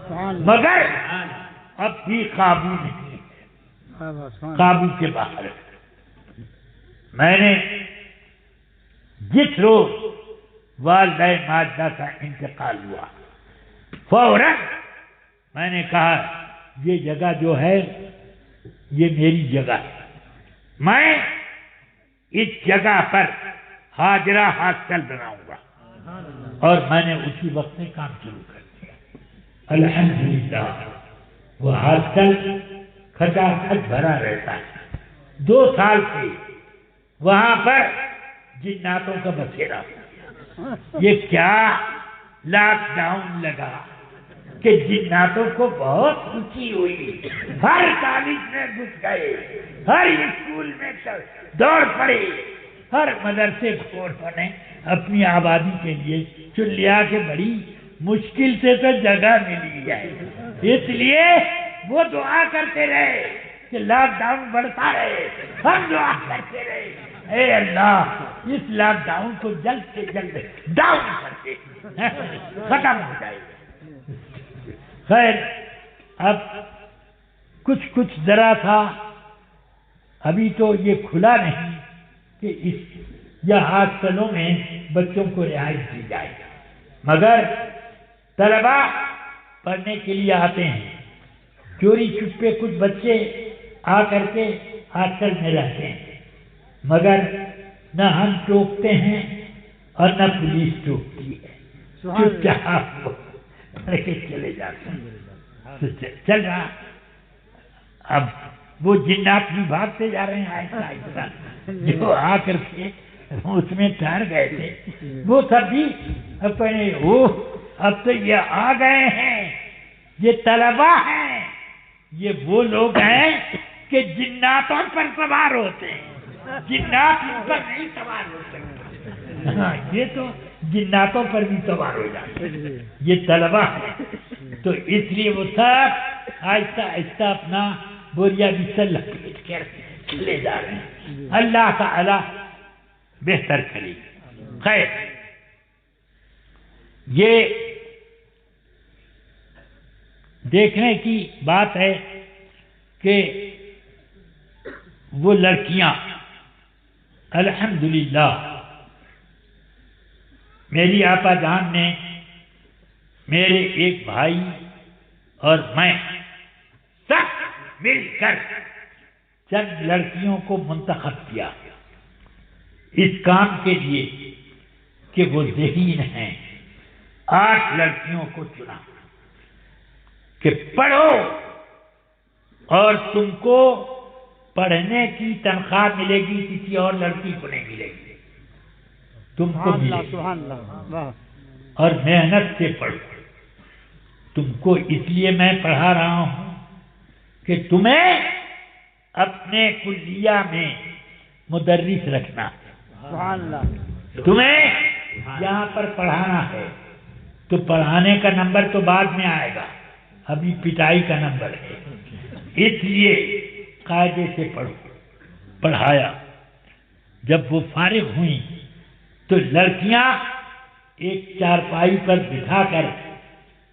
سبحان اللہ مگر اب بھی قابو نہیں ہے، سبحان قابو کے باہر ہے۔ میں نے جس روز والدہ ماجدہ کا انتقال ہوا فوراً میں نے کہا یہ جگہ جو ہے یہ میری جگہ ہے، میں اس جگہ پر حاجرہ ہاسٹل بناؤں گا، اور میں نے اسی وقت سے کام شروع کر دیا۔ الحمدللہ وہ ہاسٹل کھچا کھچ بھرا رہتا ہے، 2 سال سے وہاں پر جناتوں کا بسیرا ہو گیا۔ یہ کیا لاک ڈاؤن لگا کہ جناتوں کو بہت خوشی ہوئی، ہر کالج میں گھس گئے، ہر اسکول میں دوڑ پڑے، ہر مدرسے کو انہوں نے اپنی آبادی کے لیے چن لیا کہ بڑی مشکل سے تو جگہ ملی ہے، اس لیے وہ دعا کرتے رہے کہ لاک ڈاؤن بڑھتا رہے، ہم دعا کرتے رہے اے اللہ اس لاک ڈاؤن کو جلد سے جلد ڈاؤن کر دے، ختم ہو جائے۔ خیر اب کچھ ذرا تھا، ابھی تو یہ کھلا نہیں کہ یا ہاسٹلوں میں بچوں کو رہائش دی جائے، مگر طلباء پڑھنے کے لیے آتے ہیں، چوری چھپے کچھ بچے آ کر کے ہاسٹل میں رہتے ہیں، مگر نہ ہم ٹوکتے ہیں اور نہ پولیس ٹوکتی ہے، چپ چاپ پڑھ کے چلے جاتے ہیں۔ چل رہا اب وہ جنات بھی بھاگتے جا رہے ہیں آہستہ آہستہ، جو آ کر کے اس میں ٹھہر گئے تھے وہ سب بھی اپنے اب تو یہ آ گئے ہیں، یہ طلباء ہیں، یہ وہ لوگ ہیں کہ جناتوں پر سوار ہوتے ہیں، جنات ان پر نہیں سوار ہو سکتے، ہاں یہ تو جناتوں پر بھی سوار ہو جاتے ہیں، یہ طلباء ہیں۔ تو اس لیے وہ سب آہستہ آہستہ اپنا بوریا بستر لپیٹ کر چلے جا رہے ہیں، اللہ تعالی بہتر کرے۔ خیر یہ دیکھنے کی بات ہے کہ وہ لڑکیاں الحمدللہ میری آپا جان نے میرے ایک بھائی اور میں سب مل کر چند لڑکیوں کو منتخب کیا اس کام کے لیے کہ وہ ذہین ہیں۔ 8 لڑکیوں کو چنا کہ پڑھو اور تم کو پڑھنے کی تنخواہ ملے گی، کسی اور لڑکی کو نہیں ملے گی، تم کو ملے گی، سبحان اللہ، اور محنت سے پڑھو۔ تم کو اس لیے میں پڑھا رہا ہوں کہ تمہیں اپنے کلیہ میں مدرس رکھنا، سبحان اللہ، تمہیں یہاں پر پڑھانا ہے تو پڑھانے کا نمبر تو بعد میں آئے گا، ابھی پٹائی کا نمبر ہے، اس لیے قاعدے سے پڑھو۔ پڑھایا، جب وہ فارغ ہوئیں تو لڑکیاں ایک چارپائی پر بٹھا کر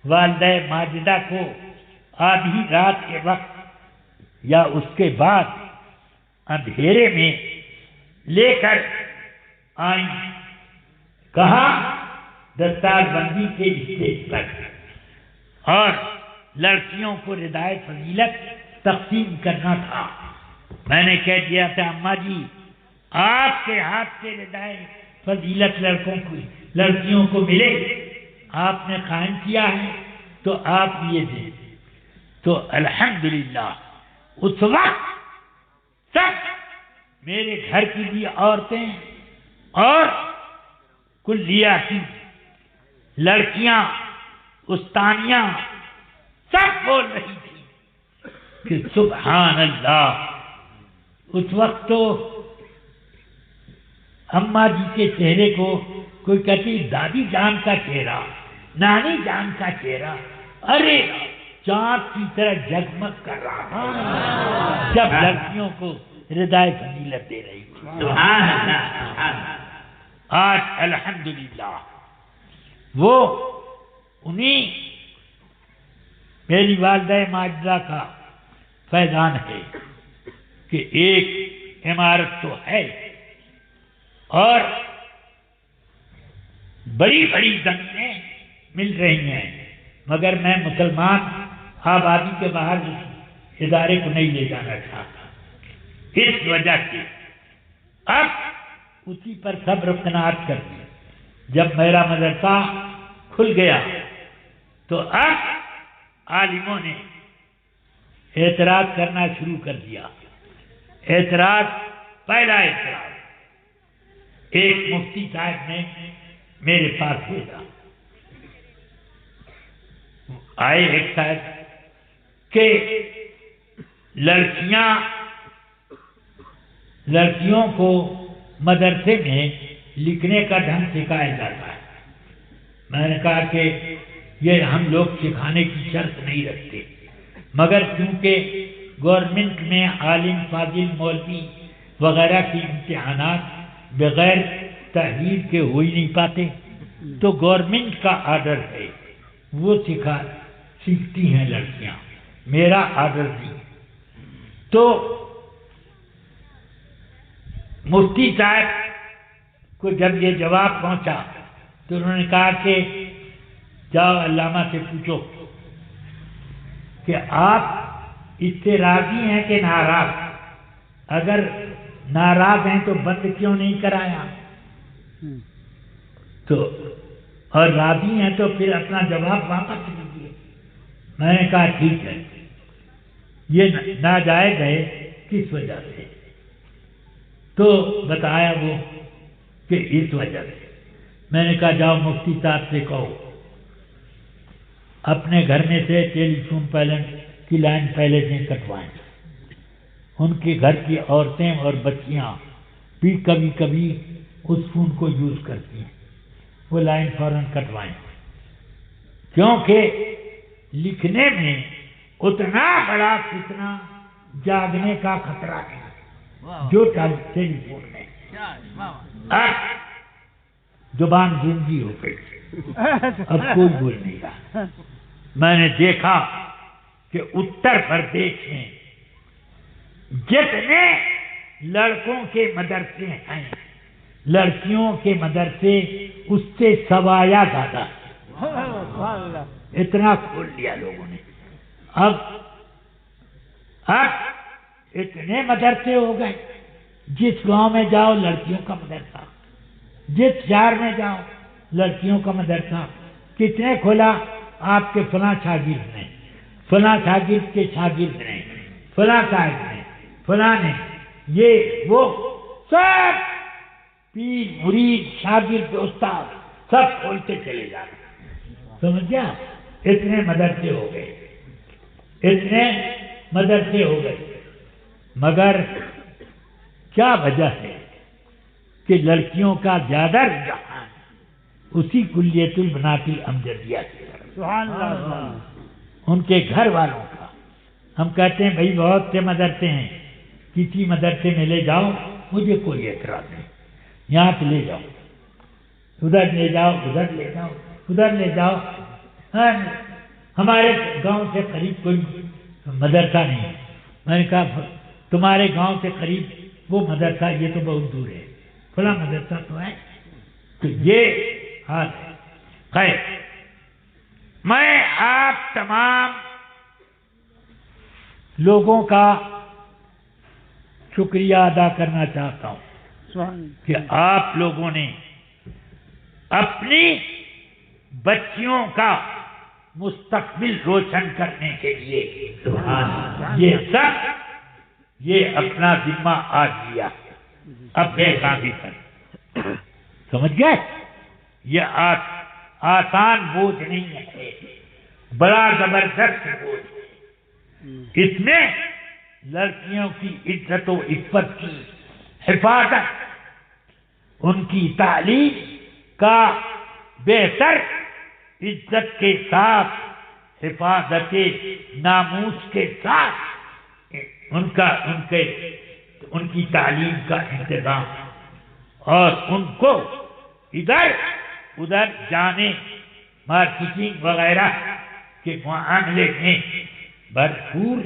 والدہ ماجدہ کو آدھی رات کے وقت یا اس کے بعد اندھیرے میں لے کر آئیں، کہاں؟ دستار بندی کے اسٹیج پر، اور لڑکیوں کو ردائے فضیلت تقسیم کرنا تھا۔ میں نے کہہ دیا تھا اماں جی آپ کے ہاتھ سے ردائے فضیلت لڑکیوں کو ملے، آپ نے قائم کیا ہے تو آپ یہ دیں۔ تو الحمدللہ اس وقت سب میرے گھر کی بھی عورتیں اور کلیہ کی لڑکیاں استانیاں سب بول رہی تھی کہ سبحان اللہ۔ اس وقت تو اماں جی کے چہرے کو کوئی کہتی دادی جان کا چہرہ، نانی جان کا چہرہ، ارے چاند کی طرح جگمگ کر رہا تھا جب لڑکیوں کو ردائے فضیلت دے رہی تھی. سبحان اللہ سبحان اللہ. آج الحمدللہ وہ انہیں میری والدہ ماجدہ کا فیضان ہے کہ ایک عمارت تو ہے اور بڑی بڑی زمینیں مل رہی ہیں، مگر میں مسلمان آبادی کے باہر اس ادارے کو نہیں لے جانا چاہتا، اس وجہ سے اب اسی پر صبر و قناعت کر دی. جب میرا مدرسہ کھل گیا تو اب عالموں نے اعتراض کرنا شروع کر دیا. پہلا اعتراض ایک مفتی صاحب نے میرے پاس بھیجا. آئے ایک صاحب کہ لڑکیوں کو مدرسے میں لکھنے کا ڈھنگ سکھایا جاتا ہے. میں نے کہا کہ یہ ہم لوگ سکھانے کی شرط نہیں رکھتے، مگر کیونکہ گورنمنٹ میں عالم فاضل مولوی وغیرہ کی امتحانات بغیر تحریر کے ہو ہی نہیں پاتے، تو گورنمنٹ کا آرڈر ہے وہ سیکھتی ہیں لڑکیاں، میرا آرڈر نہیں. تو مفتی صاحب کو جب یہ جواب پہنچا تو انہوں نے کہا کہ جاؤ علامہ سے پوچھو کہ آپ اس سے راضی ہیں کہ ناراض، اگر ناراض ہیں تو بند کیوں نہیں کرایا، تو اور راضی ہیں تو پھر اپنا جواب واپس لیجیے. میں نے کہا ٹھیک ہے. یہ ناجائز ہے کس وجہ سے؟ تو بتایا وہ کہ اس وجہ سے. میں نے کہا جاؤ مفتی صاحب سے کہو اپنے گھر میں سے ٹیلی فون کی لائن پہلے سے کٹوائیں. ان کے گھر کی عورتیں اور بچیاں بھی کبھی کبھی اس فون کو یوز کرتی ہیں، وہ لائن فوراً کٹوائیں، کیونکہ لکھنے میں اتنا بڑا فتنہ جاگنے کا خطرہ ہے جو ٹیلی فون میں. اب زبان گونگی ہو گئی، اب کوئی بول نہیں رہا. میں نے دیکھا کہ اتر پردیش میں جتنے لڑکوں کے مدرسے ہیں لڑکیوں کے مدرسے اس سے سوایا زیادہ، اتنا کھول لیا لوگوں نے. اب اتنے مدرسے ہو گئے، جس گاؤں میں جاؤ لڑکیوں کا مدرسہ، جس شہر میں جاؤ لڑکیوں کا مدرسہ. کتنے کھولا؟ آپ کے فلاں شاگرد نے، فلاں شاگرد کے شاگرد نے، فلاں صاحب نے، فلاں نے، یہ وہ سب پیر مرید شاگرد استاد سب کھولتے چلے جا رہے. سمجھ گیا؟ اتنے مدرسے ہو گئے، اتنے مدرسے ہو گئے. مگر کیا وجہ ہے کہ لڑکیوں کا زیادہ رجحان اسی کلیت البنات الامجدیہ کی طرف، سبحان اللہ، ان کے گھر والوں کا. ہم کہتے ہیں بھائی بہت سے مدرسے ہیں، کسی مدرسے میں لے جاؤ مجھے کوئی اعتراض نہیں، یہاں سے لے جاؤ، ادھر لے جاؤ، ادھر لے جاؤ، ادھر لے جاؤ. ہمارے گاؤں سے قریب کوئی مدرسہ نہیں ہے. میں نے کہا تمہارے گاؤں سے قریب وہ مدرسہ یہ تو بہت دور ہے، فلاں مدرسہ تو ہے. تو یہ حال ہے. خیر، میں آپ تمام لوگوں کا شکریہ ادا کرنا چاہتا ہوں کہ آپ لوگوں نے اپنی بچیوں کا مستقبل روشن کرنے کے لیے یہ اپنا ذمہ آج لیا اپنے کاندھے پر. سمجھ گئے؟ یہ آسان بوجھ نہیں ہے، بڑا زبردست بوجھ. اس میں لڑکیوں کی عزت و عفت کی حفاظت، ان کی تعلیم کا بہتر عزت کے ساتھ حفاظت ناموس کے ساتھ ان کی تعلیم کا انتظام اور ان کو ادھر ادھر جانے مارکیٹنگ وغیرہ کے معاملے میں بھرپور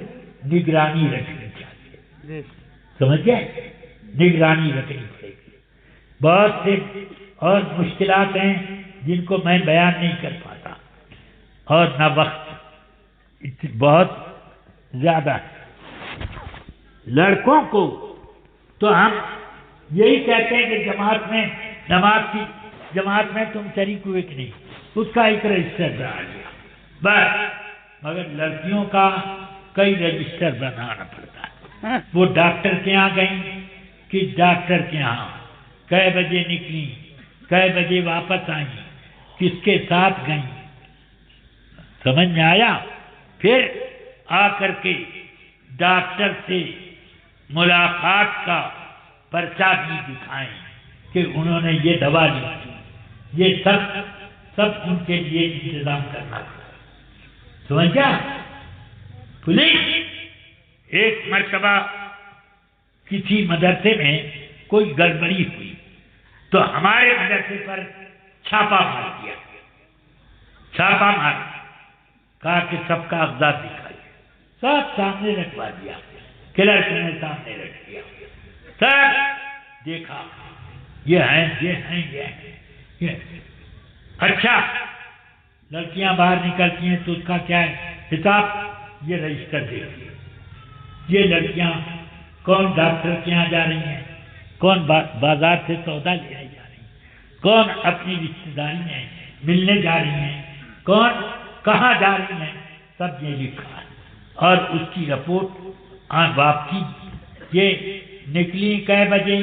نگرانی رکھنی چاہیے. سمجھ گئے؟ نگرانی رکھنی پڑے گی. بہت سے اور مشکلات ہیں جن کو میں بیان نہیں کر پاتا اور نہ وقت بہت زیادہ ہے. لڑکوں کو تو ہم یہی کہتے ہیں کہ جماعت میں جماعت میں تم شریک ہوئے کہ نہیں، اس کا ایک رجسٹر بنا لیا بس. مگر لڑکیوں کا کئی رجسٹر بنانا پڑتا ہے. وہ ڈاکٹر کے یہاں گئیں، کس ڈاکٹر کے یہاں، کئے بجے نکلی، کئے بجے واپس آئیں، کس کے ساتھ گئیں. سمجھ میں آیا؟ پھر آ کر کے ڈاکٹر سے ملاقات کا پرچہ بھی دکھائیں کہ انہوں نے یہ دوا لی تھی. یہ سب ان کے لیے انتظام کرنا تھا. سمجھا؟ پولیس ایک مرتبہ کسی مدرسے میں کوئی گڑبڑی ہوئی تو ہمارے مدرسے پر چھاپا مار دیا. چھاپا مار کہا کہ سب کا اقدار دکھائیے. سب سامنے رکھوا دیا. کلرک نے سامنے رکھ دیا. سب دیکھا، یہ ہیں یہ ہیں یہ ہیں یہ. اچھا لڑکیاں باہر نکلتی ہیں تو اس کا کیا ہے حساب؟ یہ رجسٹر دیکھیے. یہ لڑکیاں کون ڈاکٹر کے یہاں جا رہی ہیں، کون بازار سے سودا لینے جا رہی ہیں، کون اپنی رشتے داری میں ملنے جا رہی ہیں، کون کہاں جا رہی ہیں، سب یہ لکھا ہے. اور اس کی رپورٹ واپسی یہ نکلی کئے بجے،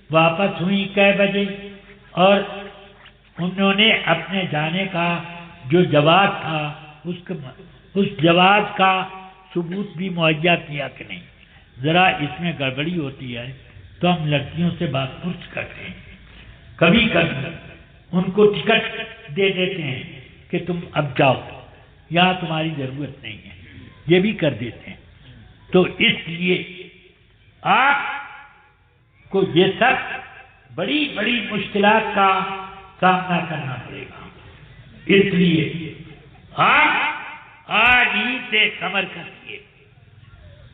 واپس ہوئی کئے بجے، اور انہوں نے اپنے جانے کا جو جواز تھا اس جواز کا ثبوت بھی مہیا کیا کہ نہیں. ذرا اس میں گڑبڑی ہوتی ہے تو ہم لڑکیوں سے بات پوچھ کرتے ہیں. کبھی کبھی ان کو ٹکٹ دے دیتے ہیں کہ تم اب جاؤ، یہاں تمہاری ضرورت نہیں ہے، یہ بھی کر دیتے ہیں. تو اس لیے آپ کو یہ سب بڑی بڑی مشکلات کا سامنا کرنا پڑے گا. اس لیے آپ آج ہی سے صبر کریے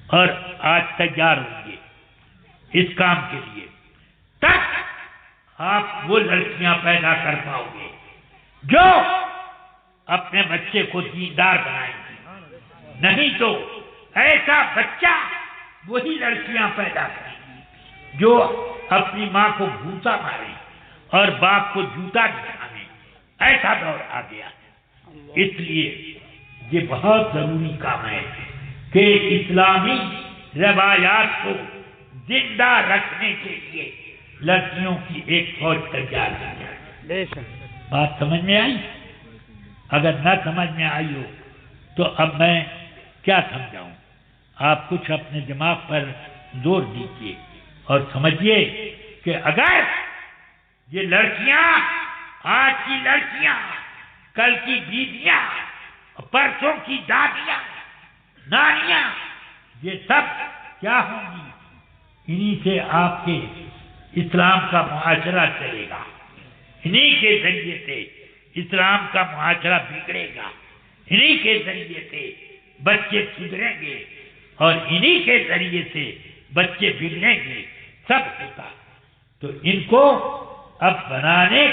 اور آج تیار ہوئیے اس کام کے لیے، تب آپ وہ لڑکیاں پیدا کر پاؤ گے جو اپنے بچے کو دیندار بنائیں گے. نہیں تو ایسا بچہ وہی لڑکیاں پیدا کریں جو اپنی ماں کو گھوسا مارے اور باپ کو جوتا دکھانے. ایسا دور آ گیا. اس لیے یہ بہت ضروری کام ہے کہ اسلامی روایات کو زندہ رکھنے کے لیے لڑکیوں کی ایک فوج تیار کی جائے. بات سمجھ میں آئی؟ اگر نہ سمجھ میں آئی ہو تو اب میں کیا سمجھاؤں. آپ کچھ اپنے دماغ پر زور دیجیے اور سمجھیے کہ اگر یہ لڑکیاں، آج کی لڑکیاں، کل کی بیویاں، پرسوں کی دادیاں، نانیاں، یہ سب کیا ہوں گی، انہی سے آپ کے اسلام کا معاشرہ چلے گا. انہی کے ذریعے سے اسلام کا معاشرہ بگڑے گا. انہی کے ذریعے سے بچے سدھریں گے اور انہی کے ذریعے سے بچے بگڑیں گے. سب ہوتا. تو ان کو اب بنانے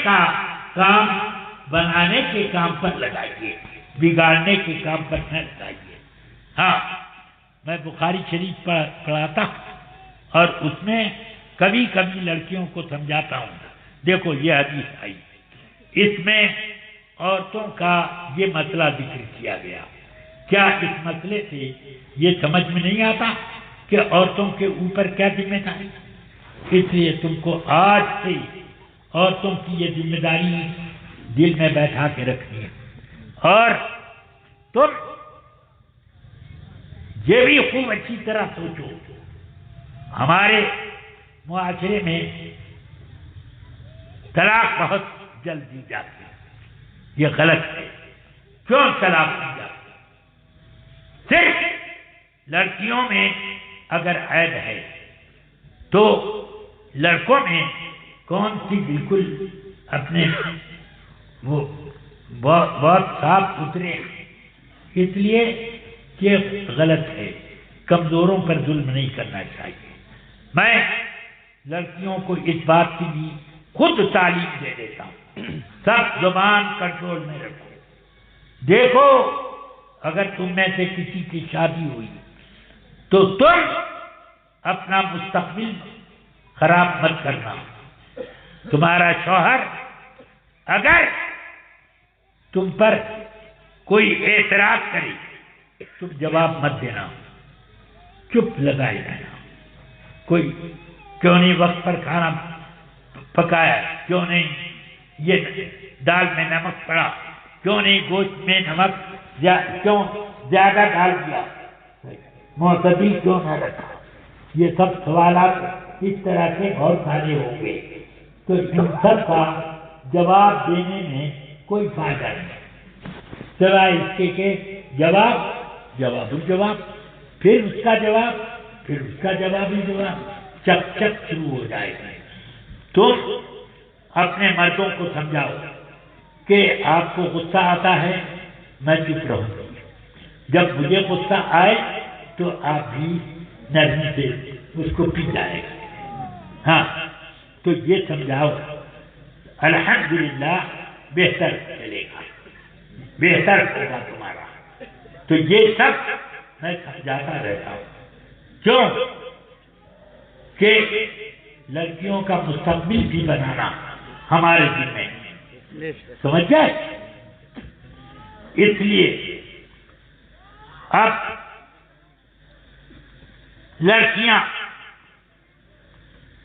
کے کام پر لگائیے، بگاڑنے کے کام پر نہ لگائیے. ہاں میں بخاری شریف پڑھاتا ہوں اور اس میں کبھی کبھی لڑکیوں کو سمجھاتا ہوں. دیکھو یہ حدیث آئی، اس میں عورتوں کا یہ مسئلہ ذکر کیا گیا. کیا اس مسئلے سے یہ سمجھ میں نہیں آتا کہ عورتوں کے اوپر کیا ذمہ داری؟ اس لیے تم کو آج سے عورتوں کی یہ ذمہ داری دل میں بیٹھا کے رکھنی ہے. اور تم یہ بھی خوب اچھی طرح سوچو، ہمارے معاشرے میں طلاق بہت جلد دی جاتی ہے، یہ غلط ہے۔ کیوں طلاق دی جاتی ہے؟ صرف لڑکیوں میں اگر عیب ہے تو لڑکوں میں کون سی بالکل اپنے وہ بہت صاف ستھرے ہیں، اس لیے یہ غلط ہے۔ کمزوروں پر ظلم نہیں کرنا چاہیے۔ میں لڑکیوں کو اس بات کی بھی خود تعلیم دے دیتا ہوں، سب زبان کنٹرول میں رکھو۔ دیکھو اگر تم میں سے کسی کی شادی ہوئی تو تم اپنا مستقبل خراب مت کرنا۔ تمہارا شوہر اگر تم پر کوئی اعتراض کرے تم جواب مت دینا، چپ لگائے رہنا۔ کوئی کیوں نہیں وقت پر کھانا پکایا، کیوں نہیں یہ دال میں نمک پڑا، کیوں نہیں گوشت میں نمک کیوں زیادہ ڈال دیا، معتدل کیوں نہ رکھا، یہ سب سوالات اس طرح سے بہت سارے ہوں گے، تو ان سب کا جواب دینے میں کوئی فائدہ نہیں، سوائے اس کے کہ جواب پھر اس کا جواب، پھر اس کا جوابی جواب، چک چک شروع ہو جائے گا۔ تم اپنے مردوں کو سمجھاؤ کہ آپ کو غصہ آتا ہے، میں چپ رہوں گی، جب مجھے غصہ آئے تو آپ بھی نرمی سے اس کو پی جائے گا۔ ہاں تو یہ سمجھاؤ، الحمدللہ بہتر چلے گا، بہتر ہوگا تمہارا۔ تو یہ سب میں سمجھاتا رہتا ہوں، کیوں کہ لڑکیوں کا مستقبل بھی بنانا ہمارے ذمہ ہے، سمجھ گئے؟ اس لیے اب لڑکیاں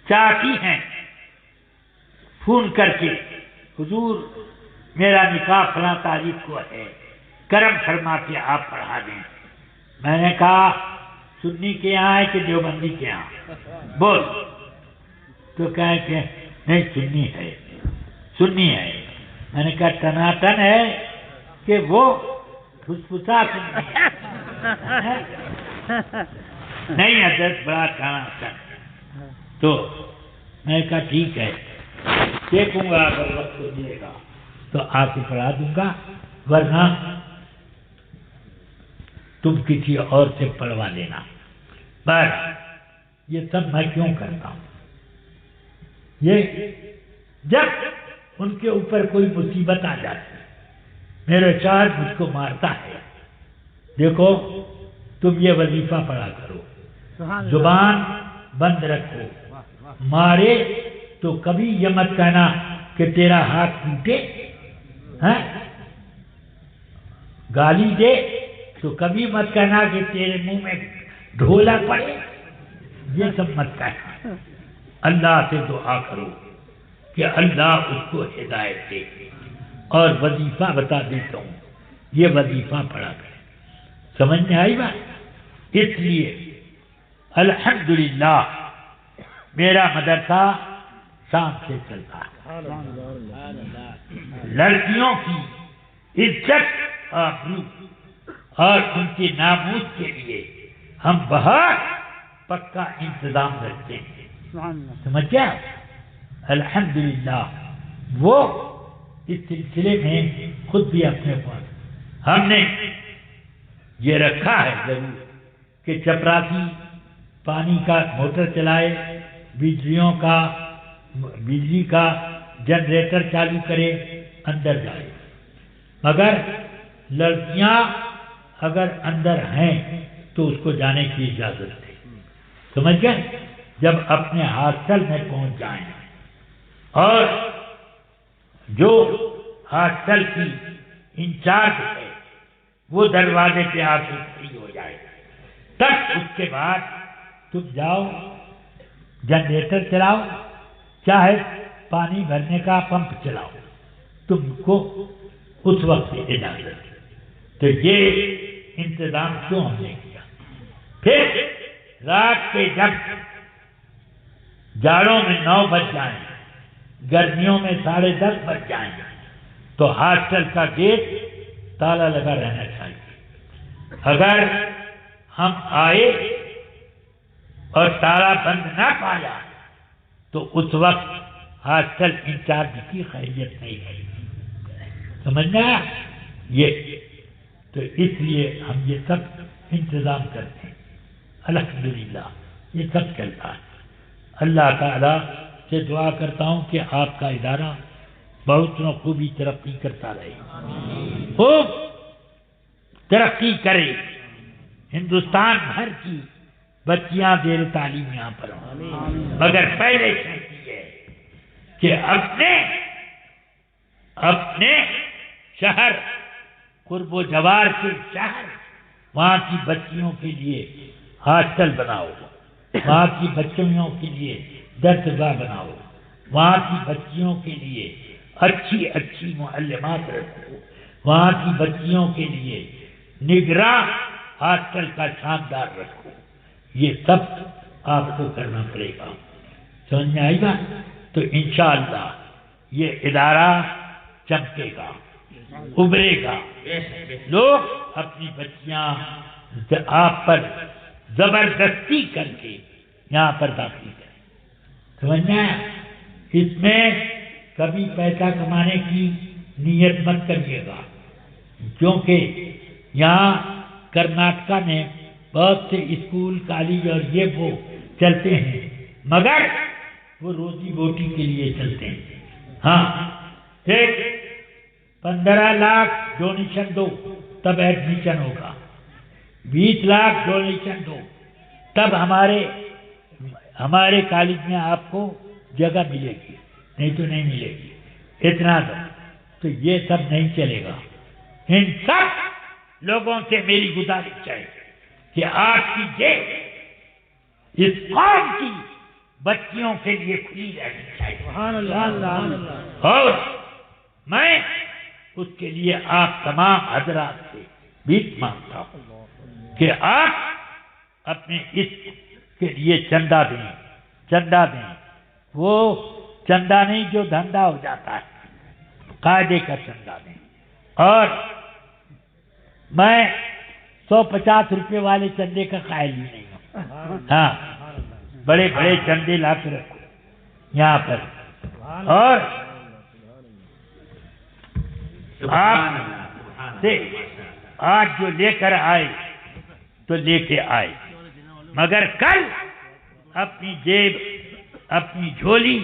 چاہتی ہیں فون کر کے، حضور میرا نکاح فلاں تاریخ کو ہے، کرم فرما کے آپ پڑھا دیں۔ میں نے کہا سنی کے یہاں ہے کہ دیوبندی کے یہاں؟ بول۔ تو کہیں کہ نہیں سنی ہے۔ میں نے کہا ٹناٹن ہے کہ وہ پھسپھسا سنی ہے؟ نہیں حضرت بڑا ٹناٹن۔ تو میں نے کہا ٹھیک ہے، دیکھوں گا اگر وقت ملے گا تو آ کے پڑھا دوں گا، ورنہ تم کسی اور سے پڑھوا لینا۔ بس یہ سب میں کیوں کرتا ہوں؟ یہ جب ان کے اوپر کوئی مصیبت آ جاتی ہے، میرا شوہر مجھ کو مارتا ہے، دیکھو تم یہ وظیفہ پڑھا کرو، زبان بند رکھو، مارے تو کبھی یہ مت کہنا کہ تیرا ہاتھ ٹوٹے، گالی دے تو کبھی مت کہنا کہ تیرے منہ میں ڈھولا پڑے، یہ سب مت کہنا۔ اللہ سے دعا کرو کہ اللہ اس کو ہدایت دے، اور وظیفہ بتا دیتا ہوں، یہ وظیفہ پڑھا کرے۔ سمجھ میں آئی بات؟ اس لیے الحمدللہ میرا مدرسہ شام سے چلتا ہے۔ لڑکیوں کی عزت اور ان کے ناموس کے لیے ہم بہت پکا انتظام رکھتے ہیں، سمجھ گیا؟ الحمدللہ وہ اس سلسلے میں خود بھی اپنے پاس ہم نے یہ رکھا ہے ضرور کہ چپراسی پانی کا موٹر چلائے، بجلی کا جنریٹر چالو کرے، اندر جائے، مگر لڑکیاں اگر اندر ہیں تو اس کو جانے کی اجازت ہے، سمجھ گئے؟ جب اپنے ہاسٹل میں پہنچ جائیں، اور جو ہاسٹل کی انچارج ہے وہ دروازے پہ آ کے کھڑی ہو جائے، تب اس کے بعد تم جاؤ جنریٹر چلاؤ، چاہے پانی بھرنے کا پمپ چلاؤ، تم کو اس وقت اجازت ہے۔ تو یہ انتظام کیوں ہم نے کیا؟ پھر رات کے جب جاڑوں میں 9 بج جائیں، گرمیوں میں 10:30 بج جائیں تو ہاسٹل کا گیٹ تالا لگا رہنا چاہیے. اگر ہم آئے اور تالا بند نہ پایا تو اس وقت ہاسٹل انچارج کی خیریت نہیں ہے. سمجھنا یہ تو اس لیے ہم یہ سب انتظام کرتے ہیں. الحمدللہ یہ سب چلتا ہے. اللہ تعالیٰ سے دعا کرتا ہوں کہ آپ کا ادارہ بہت خوبی ترقی کرتا رہے, خوب ترقی کرے. ہندوستان بھر کی بچیاں زیر تعلیم یہاں پر ہوں, مگر پہلے شرط یہ ہے کہ اپنے شہر قرب و جوار کے شہر وہاں کی بچیوں کے لیے ہاسٹل بناؤ, وہاں کی بچیوں کے لیے درسگاہ بناؤ, وہاں کی بچیوں کے لیے اچھی معلمات رکھو, وہاں کی بچیوں کے لیے نگراں ہاسٹل کا شاندار رکھو. یہ سب آپ کو کرنا پڑے گا. سمجھ میں آئے گا تو انشاءاللہ یہ ادارہ چمکے گا, ابھرے گا. لوگ اپنی بچیاں آپ پر زبردستی کر کے یہاں پر داخل کریں. سمجھنا ہے؟ اس میں کبھی پیسہ کمانے کی نیت مت کریے گا, کیونکہ یہاں کرناٹکا میں بہت سے اسکول کالج اور یہ وہ چلتے ہیں, مگر وہ روزی روٹی کے لیے چلتے ہیں. ہاں ٹھیک, 15 لاکھ ڈونیشن دو تب ایڈمیشن ہوگا, 20 لاکھ ڈونیشن دو تب ہمارے کالج میں آپ کو جگہ ملے گی, نہیں تو نہیں ملے گی. اتنا دو. تو یہ سب نہیں چلے گا. ان سب لوگوں سے میری گزارش ہے کہ آپ کی جیب اس قوم کی بچیوں کے لیے کھلی رہنی چاہیے, اور میں اس کے لیے آپ تمام حضرات سے بھیک مانگتا ہوں کہ آپ اپنے اس کے لیے چندہ دیں. وہ چندہ نہیں جو دھندا ہو جاتا ہے, قاعدے کا چندہ دیں. اور میں 150 روپے والے چندے کا قائل ہی نہیں ہوں. ہاں, بڑے بڑے چندے لا کے رکھو یہاں پر. اور آپ سے آج جو لے کر آئے تو لے کے آئے, مگر کل اپنی جیب اپنی جھولی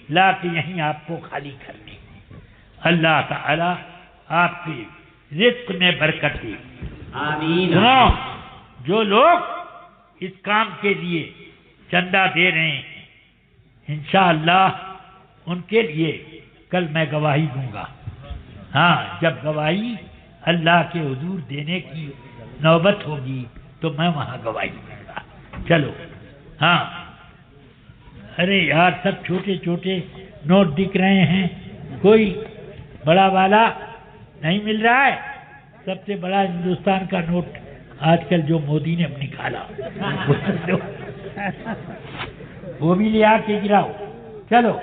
لا کے یہیں آپ کو خالی کرنی. اللہ تعالی آپ کے رزق میں برکت دے. آمین. سنو, جو لوگ اس کام کے لیے چندہ دے رہے ہیں انشاءاللہ ان کے لیے کل میں گواہی دوں گا. ہاں, جب گواہی اللہ کے حضور دینے کی نوبت ہوگی تو میں وہاں گواہی دوں گا. چلو. ہاں, ارے یار سب چھوٹے چھوٹے نوٹ دکھ رہے ہیں, کوئی بڑا والا نہیں مل رہا ہے. سب سے بڑا ہندوستان کا نوٹ آج کل جو مودی نے نکالا وہ بھی لے آ کے گراؤ. چلو.